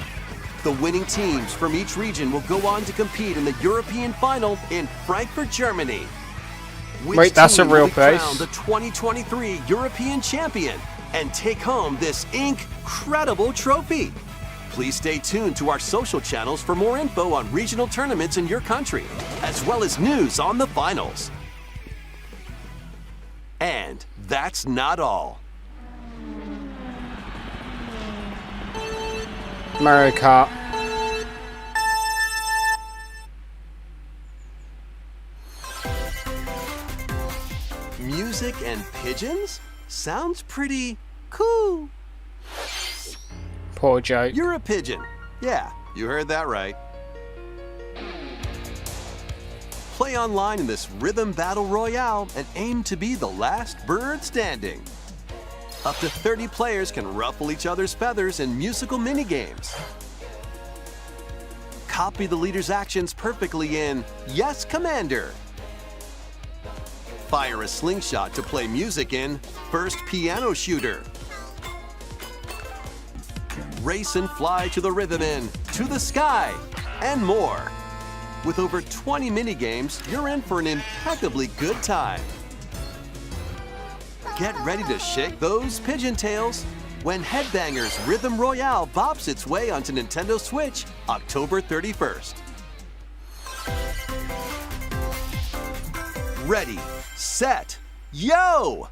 The winning teams from each region will go on to compete in the European final in Frankfurt, Germany. Wait, that's a real will be place? crowned the 2023 European champion and take home this incredible trophy. Please stay tuned to our social channels for more info on regional tournaments in your country, as well as news on the finals. And that's not all. Mario Kart. Music and pigeons? Sounds pretty cool. Poor joke. You're a pigeon. Yeah, you heard that right. Play online in this rhythm battle royale and aim to be the last bird standing. Up to 30 players can ruffle each other's feathers in musical minigames. Copy the leader's actions perfectly in Yes, Commander. Fire a slingshot to play music in First Piano Shooter. Race and fly to the rhythm in To the Sky, and more. With over 20 minigames, you're in for an impeccably good time. Get ready to shake those pigeon tails when Headbangers Rhythm Royale bops its way onto Nintendo Switch October 31st. Ready, set, yo!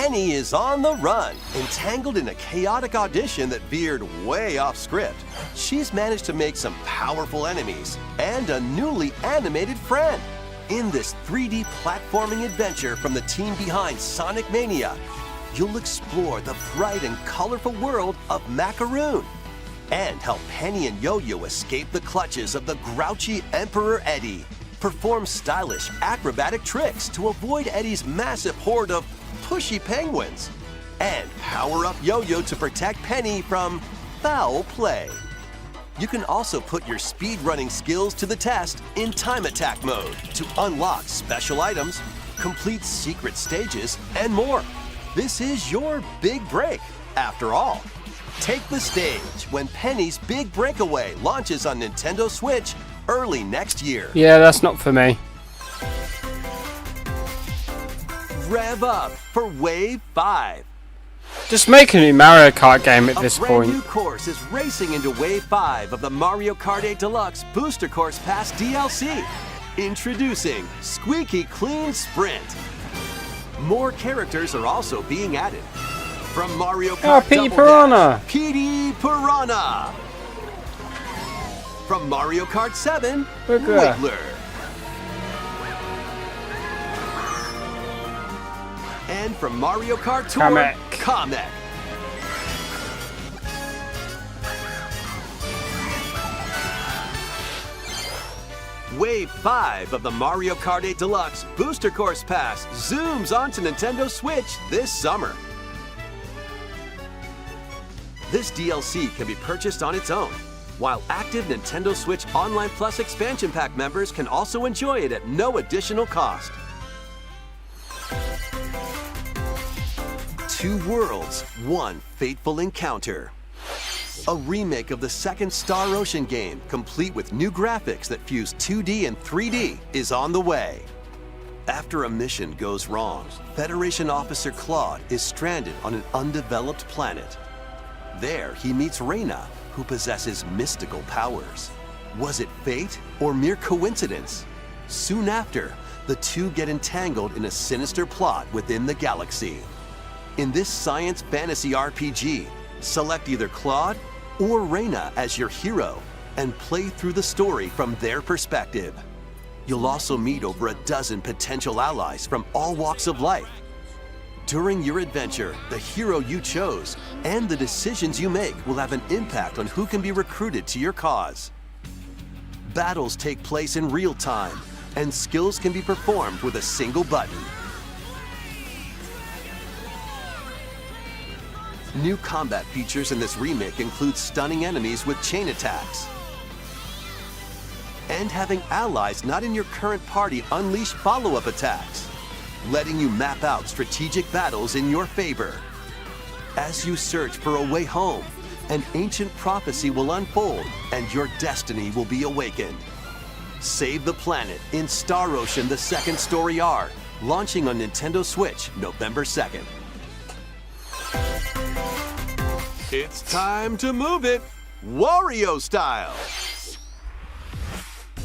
Penny is on the run, entangled in a chaotic audition that veered way off script. She's managed to make some powerful enemies and a newly animated friend. In this 3D platforming adventure from the team behind Sonic Mania, you'll explore the bright and colorful world of Macaroon and help Penny and Yo-Yo escape the clutches of the grouchy Emperor Eddie, perform stylish acrobatic tricks to avoid Eddie's massive horde of pushy penguins, and power up Yo-Yo to protect Penny from foul play. You can also put your speedrunning skills to the test in time attack mode to unlock special items, complete secret stages, and more. This is your big break, after all. Take the stage when Penny's Big Breakaway launches on Nintendo Switch early next year. Yeah, that's not for me. Rev up for Wave 5. Just make a new Mario Kart game at this point. A brand point. new course is racing into Wave 5 of the Mario Kart 8 Deluxe Booster Course Pass DLC. Introducing Squeaky Clean Sprint. More characters are also being added. From Mario Kart Petey Double Piranha. Dash, Petey Piranha. From Mario Kart 7, Wiggler. And from Mario Kart Tour, Kamek. Wave 5 of the Mario Kart 8 Deluxe Booster Course Pass zooms onto Nintendo Switch this summer. This DLC can be purchased on its own, while active Nintendo Switch Online Plus Expansion Pack members can also enjoy it at no additional cost. Two worlds, one fateful encounter. A remake of the second Star Ocean game, complete with new graphics that fuse 2D and 3D, is on the way. After a mission goes wrong, Federation Officer Claude is stranded on an undeveloped planet. There, he meets Reina, who possesses mystical powers. Was it fate or mere coincidence? Soon after, the two get entangled in a sinister plot within the galaxy. In this science fantasy RPG, select either Claude or Reina as your hero and play through the story from their perspective. You'll also meet over a dozen potential allies from all walks of life. During your adventure, the hero you chose and the decisions you make will have an impact on who can be recruited to your cause. Battles take place in real time, and skills can be performed with a single button. New combat features in this remake include stunning enemies with chain attacks, and having allies not in your current party unleash follow-up attacks, letting you map out strategic battles in your favor. As you search for a way home, an ancient prophecy will unfold and your destiny will be awakened. Save the planet in Star Ocean: The Second Story R, launching on Nintendo Switch November 2nd. It's time to move it, Wario style.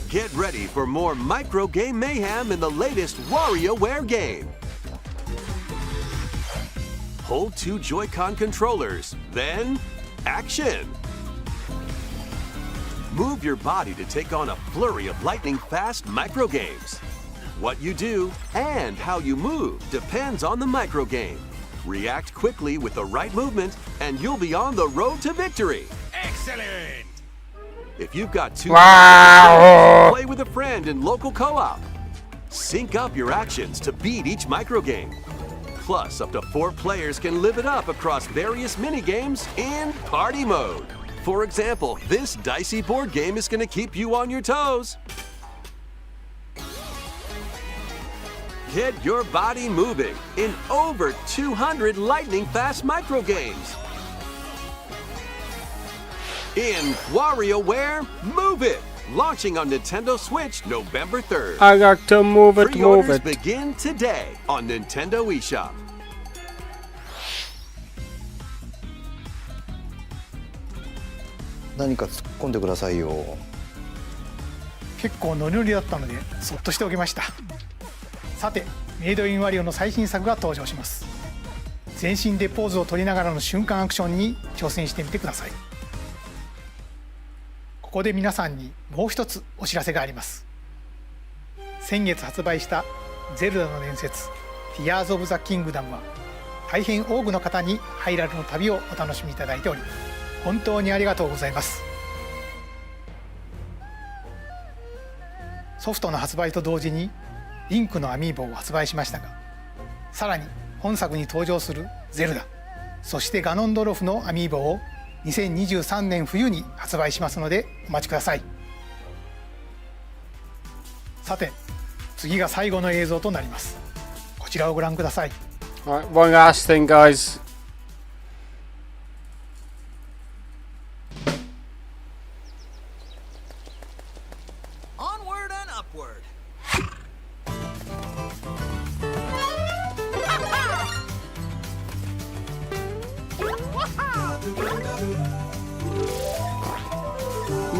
Get ready for more micro game mayhem in the latest WarioWare game. Hold two Joy-Con controllers, then action. Move your body to take on a flurry of lightning-fast micro games. What you do and how you move depends on the micro game. React quickly with the right movement, and you'll be on the road to victory. Excellent! If you've got two, Wow. play with a friend in local co-op. Sync up your actions to beat each micro game. Plus, up to 4 players can live it up across various mini games in party mode. For example, this dicey board game is going to keep you on your toes. Get your body moving in over 200 lightning-fast micro games. In WarioWare, Move It! Launching on Nintendo Switch November 3rd. I got to move it, move Pre-orders it. begin today on Nintendo eShop. 何か突っ込んでくださいよ。結構ノリノリだったのでそっとしておきました。さて、メイドインワリオの最新作が登場します。全身でポーズを取りながらの瞬間アクションに挑戦してみてください。ここで皆さんにもう一つお知らせがあります。先月発売したゼルダの伝説ティアーズ・オブ・ザ・キングダムは大変多くの方にハイラルの旅をお楽しみいただいており、本当にありがとうございます。ソフトの発売と同時にリンクのアミーボを発売しましたが、さらに本作に登場するゼルダ、そしてガノンドロフのアミーボを2023年冬に発売しますのでお待ちください。さて次が最後の映像となります。こちらをご覧ください。Right, one last thing, guys. Onward and upward.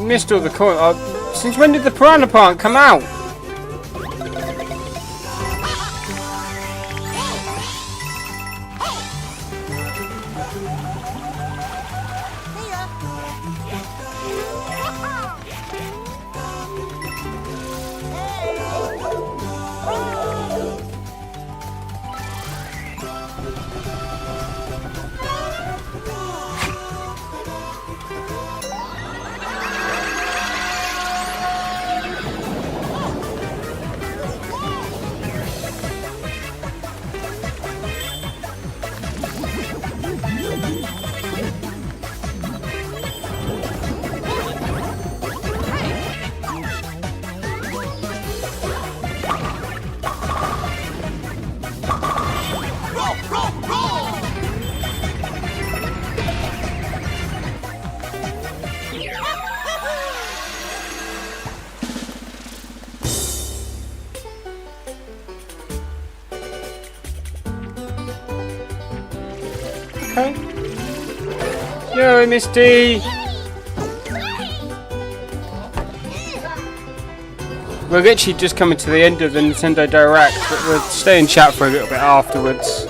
Missed all the coin. Since when did the piranha plant come out? Okay. Yo, Misty! We're literally just coming to the end of the Nintendo Direct, but we'll stay in chat for a little bit afterwards.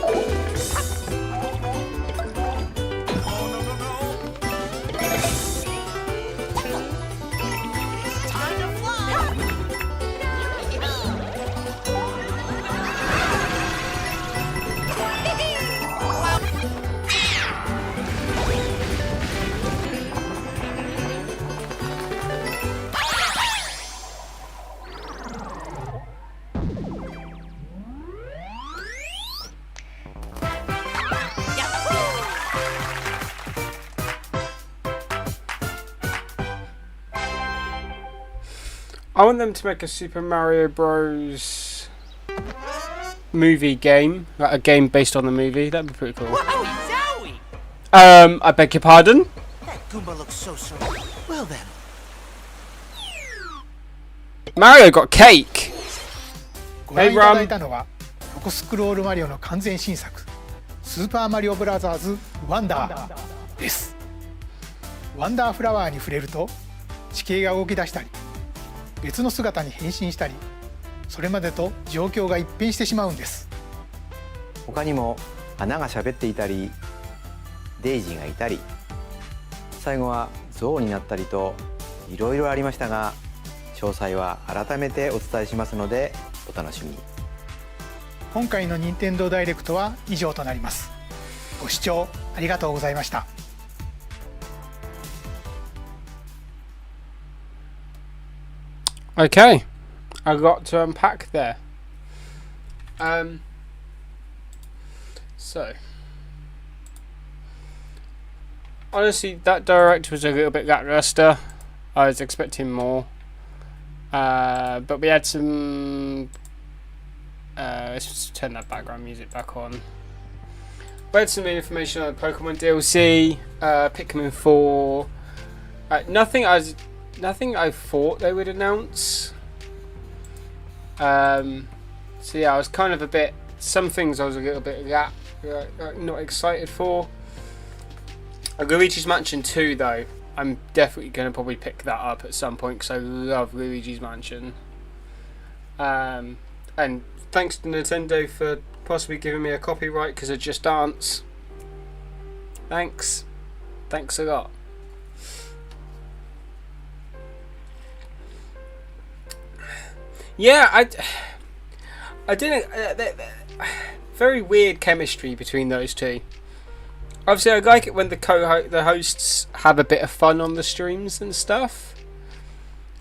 I want them to make a Super Mario Bros. Movie game, like a game based on the movie. That'd be pretty cool. I beg your pardon? That Goomba looks so well then. Hey, Mario got cake. ご覧いただいたのは横スクロールマリオの完全新作スーパーマリオブラザーズワンダーです。ワンダーフラワーに触れると地形が動き出したり別の姿に変身したり、それまでと状況が一変してしまうんです。他にも花が喋っていたり、デイジーがいたり、最後はゾウになったりといろいろありましたが、詳細は改めてお伝えしますのでお楽しみに。今回の任天堂ダイレクトは以上となります。ご視聴ありがとうございました。Okay, I got to unpack there. So honestly, that direct was a little bit lackluster. I was expecting more, but we had some. Let's just turn that background music back on. We had some information on the Pokemon DLC, Pikmin 4. Nothing I thought they would announce. So yeah, I was kind of a bit. Some things I was a little bit not excited for. Luigi's Mansion 2 though, I'm definitely going to probably pick that up at some point because I love Luigi's Mansion. And thanks to Nintendo for possibly giving me a copyright because of Just Dance. Thanks a lot. Yeah, I didn't. Very weird chemistry between those two. Obviously, I like it when the hosts have a bit of fun on the streams and stuff.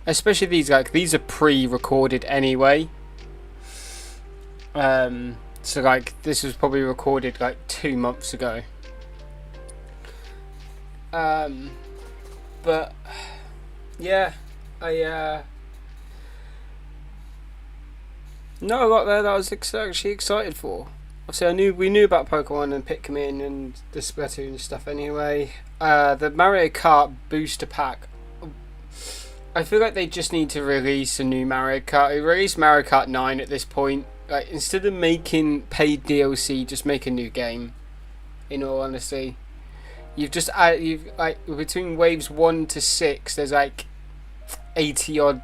Especially these, like, these are pre-recorded anyway. So like this was probably recorded like 2 months ago. But yeah, not a lot there that I was actually excited for. Obviously, we knew about Pokemon and Pikmin and the Splatoon stuff anyway. The Mario Kart booster pack. I feel like they just need to release a new Mario Kart. Release Mario Kart 9 at this point. Like, instead of making paid DLC, just make a new game. In all honesty, you've like between waves 1 to 6, there's like 80 odd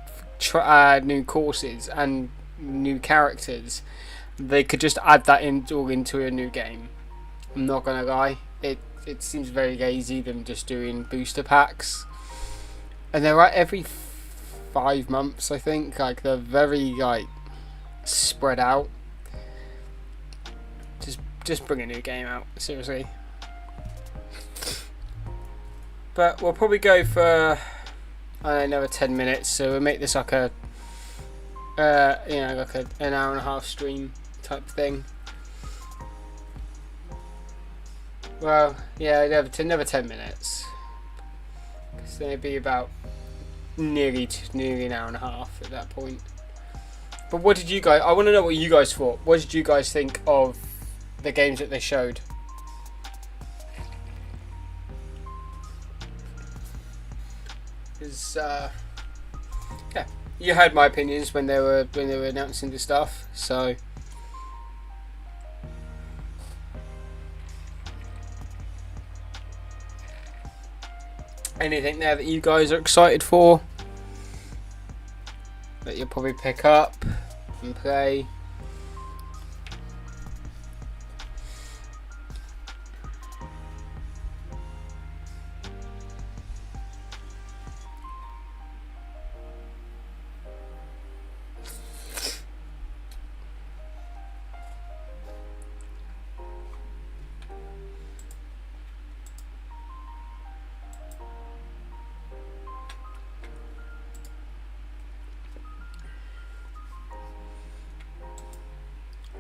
new courses and new characters. They could just add that all into a new game. I'm not gonna lie, it seems very lazy them just doing booster packs, and they're like every 5 months, I think. Like, they're very like spread out. Just bring a new game out, seriously. But we'll probably go for another 10 minutes, so we'll make this like a like an hour and a half stream type thing. Well, yeah, another 10 minutes. So it'd be about nearly an hour and a half at that point. But what did you guys? I want to know what you guys thought. What did you guys think of the games that they showed? Because yeah, you heard my opinions when they were announcing the stuff. So anything there that you guys are excited for, that you'll probably pick up and play?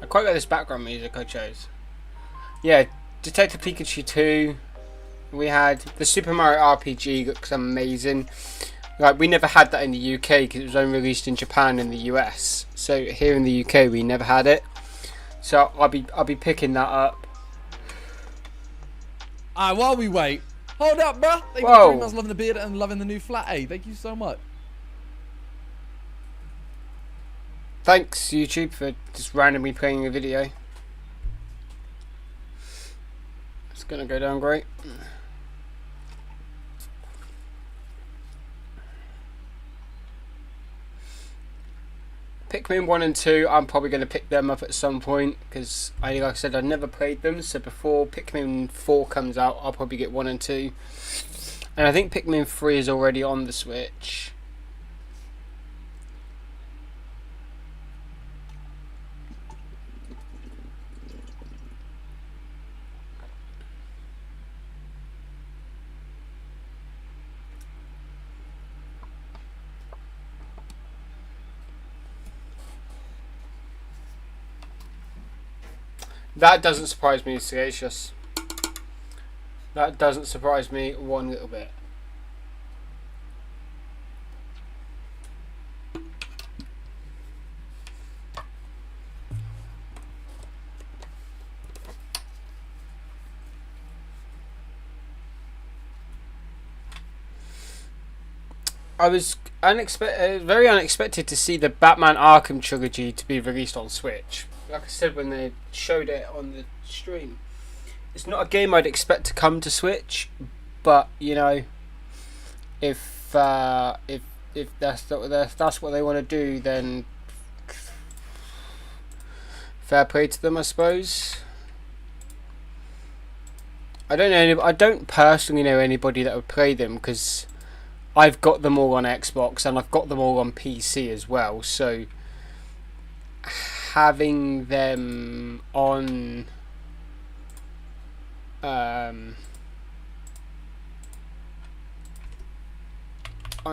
I quite like this background music I chose. Yeah, Detective Pikachu 2. We had the Super Mario RPG, looks amazing. Like, we never had that in the UK because it was only released in Japan and the US. So here in the UK we never had it. So I'll be picking that up. Alright, while we wait, hold up, bruh. Thank you very much, loving the beard and loving the new flat. Hey, thank you so much. Thanks, YouTube, for just randomly playing a video. It's gonna go down great. Pikmin 1 and 2, I'm probably going to pick them up at some point, because like I said, I've never played them, so before Pikmin 4 comes out, I'll probably get 1 and 2. And I think Pikmin 3 is already on the Switch. That doesn't surprise me, Sagacious. That doesn't surprise me one little bit. I was very unexpected to see the Batman Arkham trilogy to be released on Switch. Like I said when they showed it on the stream, it's not a game I'd expect to come to Switch, but you know, if that's what they want to do, then fair play to them, I suppose. I don't personally know anybody that would play them, because I've got them all on Xbox and I've got them all on PC as well. So having them on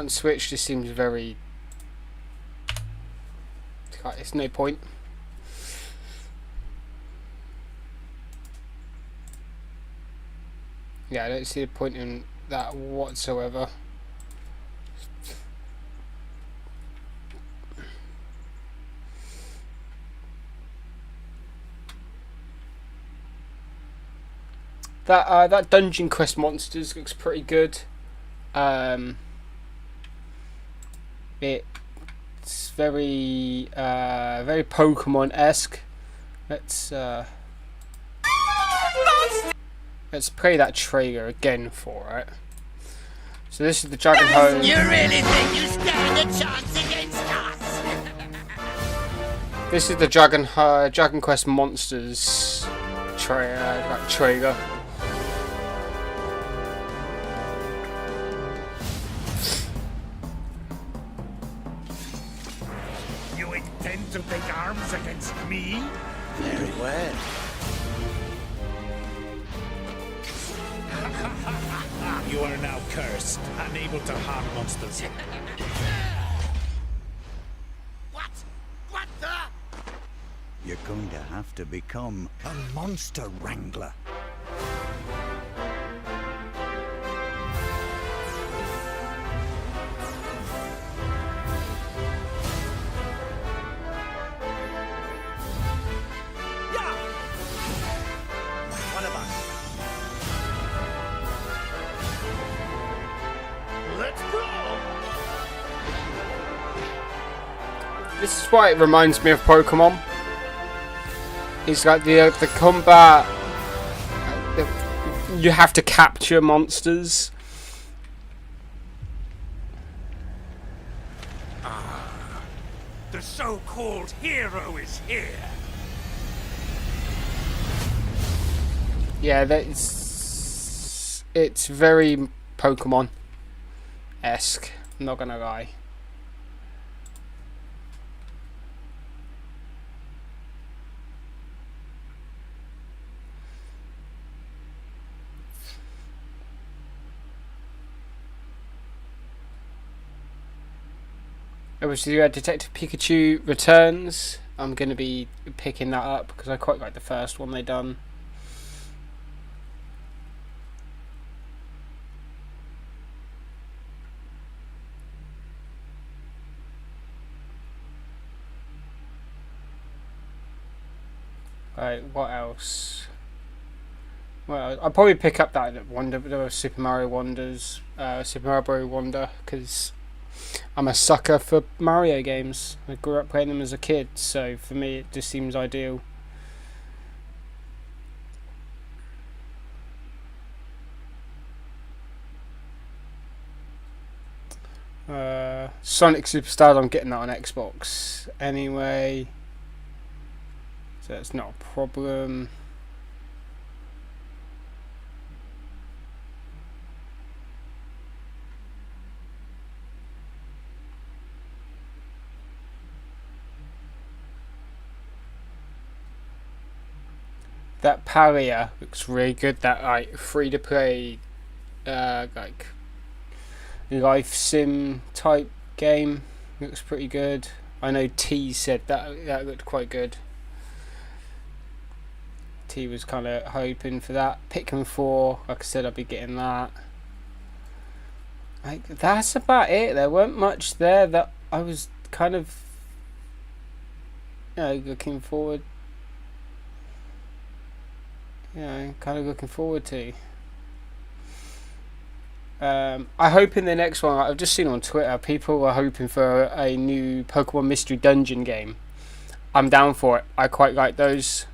Switch just seems very. It's no point. Yeah, I don't see the point in that whatsoever. That Dungeon Quest Monsters looks pretty good. It's very very Pokemon-esque. Let's play that trailer again for it. So this is the Dragon Home. You really think you stand a chance against us? This is the Dragon Quest Monsters trailer. You intend to take arms against me? Very well. You are now cursed, unable to harm monsters. What? What the? You're going to have to become a monster wrangler. One of us. Let's go! This is why it reminds me of Pokemon. It's like the combat. You have to capture monsters. The so-called hero is here. Yeah, it's very Pokemon-esque. I'm not gonna lie. Obviously, Detective Pikachu Returns. I'm going to be picking that up because I quite like the first one they done. Right, what else? Well, I'll probably pick up that Super Mario Wonders, Super Mario Bros. Wonder, because I'm a sucker for Mario games. I grew up playing them as a kid, so for me it just seems ideal. Sonic Superstars, I'm getting that on Xbox anyway, so it's not a problem. That Paria looks really good. That like free to play, like life sim type game looks pretty good. I know T said that looked quite good. T was kind of hoping for that. Pikmin 4, like I said, I'll be getting that. Like that's about it. There weren't much there that I was kind of, looking forward. Kind of looking forward to. I hope in the next one, I've just seen on Twitter, people are hoping for a new Pokemon Mystery Dungeon game. I'm down for it. I quite like those.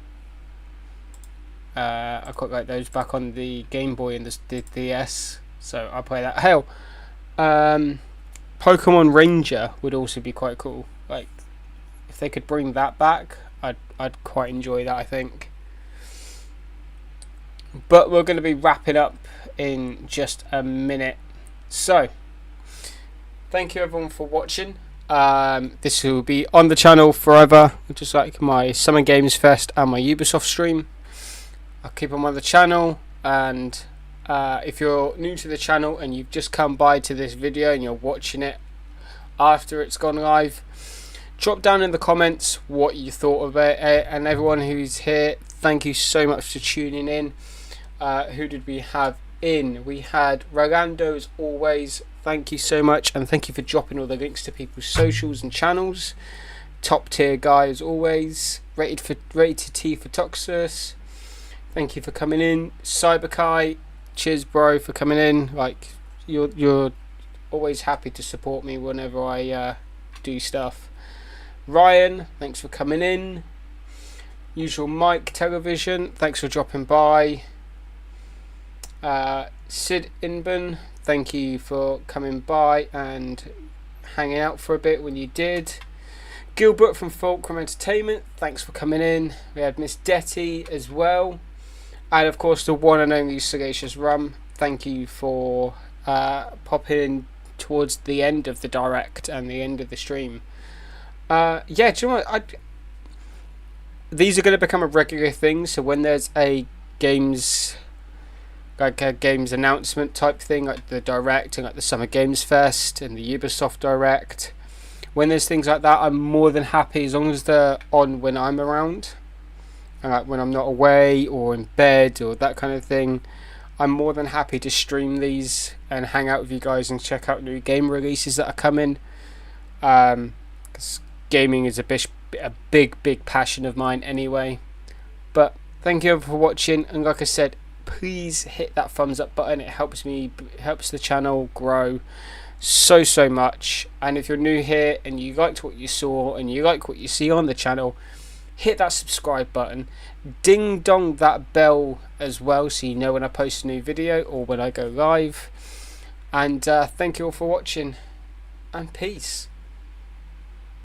I quite like those back on the Game Boy and the DS, so I'll play that. Hell, Pokemon Ranger would also be quite cool. Like, if they could bring that back, I'd quite enjoy that, I think. But we're going to be wrapping up in just a minute. So, thank you everyone for watching. This will be on the channel forever, just like my Summer Games Fest and my Ubisoft stream. I'll keep them on the channel, and if you're new to the channel and you've just come by to this video and you're watching it after it's gone live, drop down in the comments what you thought of it. And everyone who's here, thank you so much for tuning in. Who did we have in? We had Rolando, as always. Thank you so much, and thank you for dropping all the links to people's socials and channels. Top tier guy as always. Rated T for Toxus. Thank you for coming in. Cyberkai, cheers bro for coming in. Like, you're always happy to support me whenever I do stuff. Ryan, thanks for coming in. Usual Mike Television, thanks for dropping by. Sid Inban, thank you for coming by and hanging out for a bit when you did. Gilbert from Fulcrum Entertainment, thanks for coming in. We had Miss Detty as well. And of course the one and only Sagacious Rum, thank you for popping in towards the end of the direct and the end of the stream. Yeah, do you know what? These are going to become a regular thing, so when there's a games announcement type thing, like the direct and like the Summer Games Fest and the Ubisoft direct, when there's things like that, I'm more than happy, as long as they're on when I'm around, and like when I'm not away or in bed or that kind of thing, I'm more than happy to stream these and hang out with you guys and check out new game releases that are coming. 'Cause gaming is a big passion of mine anyway. But thank you for watching, and like I said, please hit that thumbs up button. It helps the channel grow so much. And if you're new here and you liked what you saw and you like what you see on the channel, hit that subscribe button, ding dong that bell as well, so you know when I post a new video or when I go live. And thank you all for watching, and peace.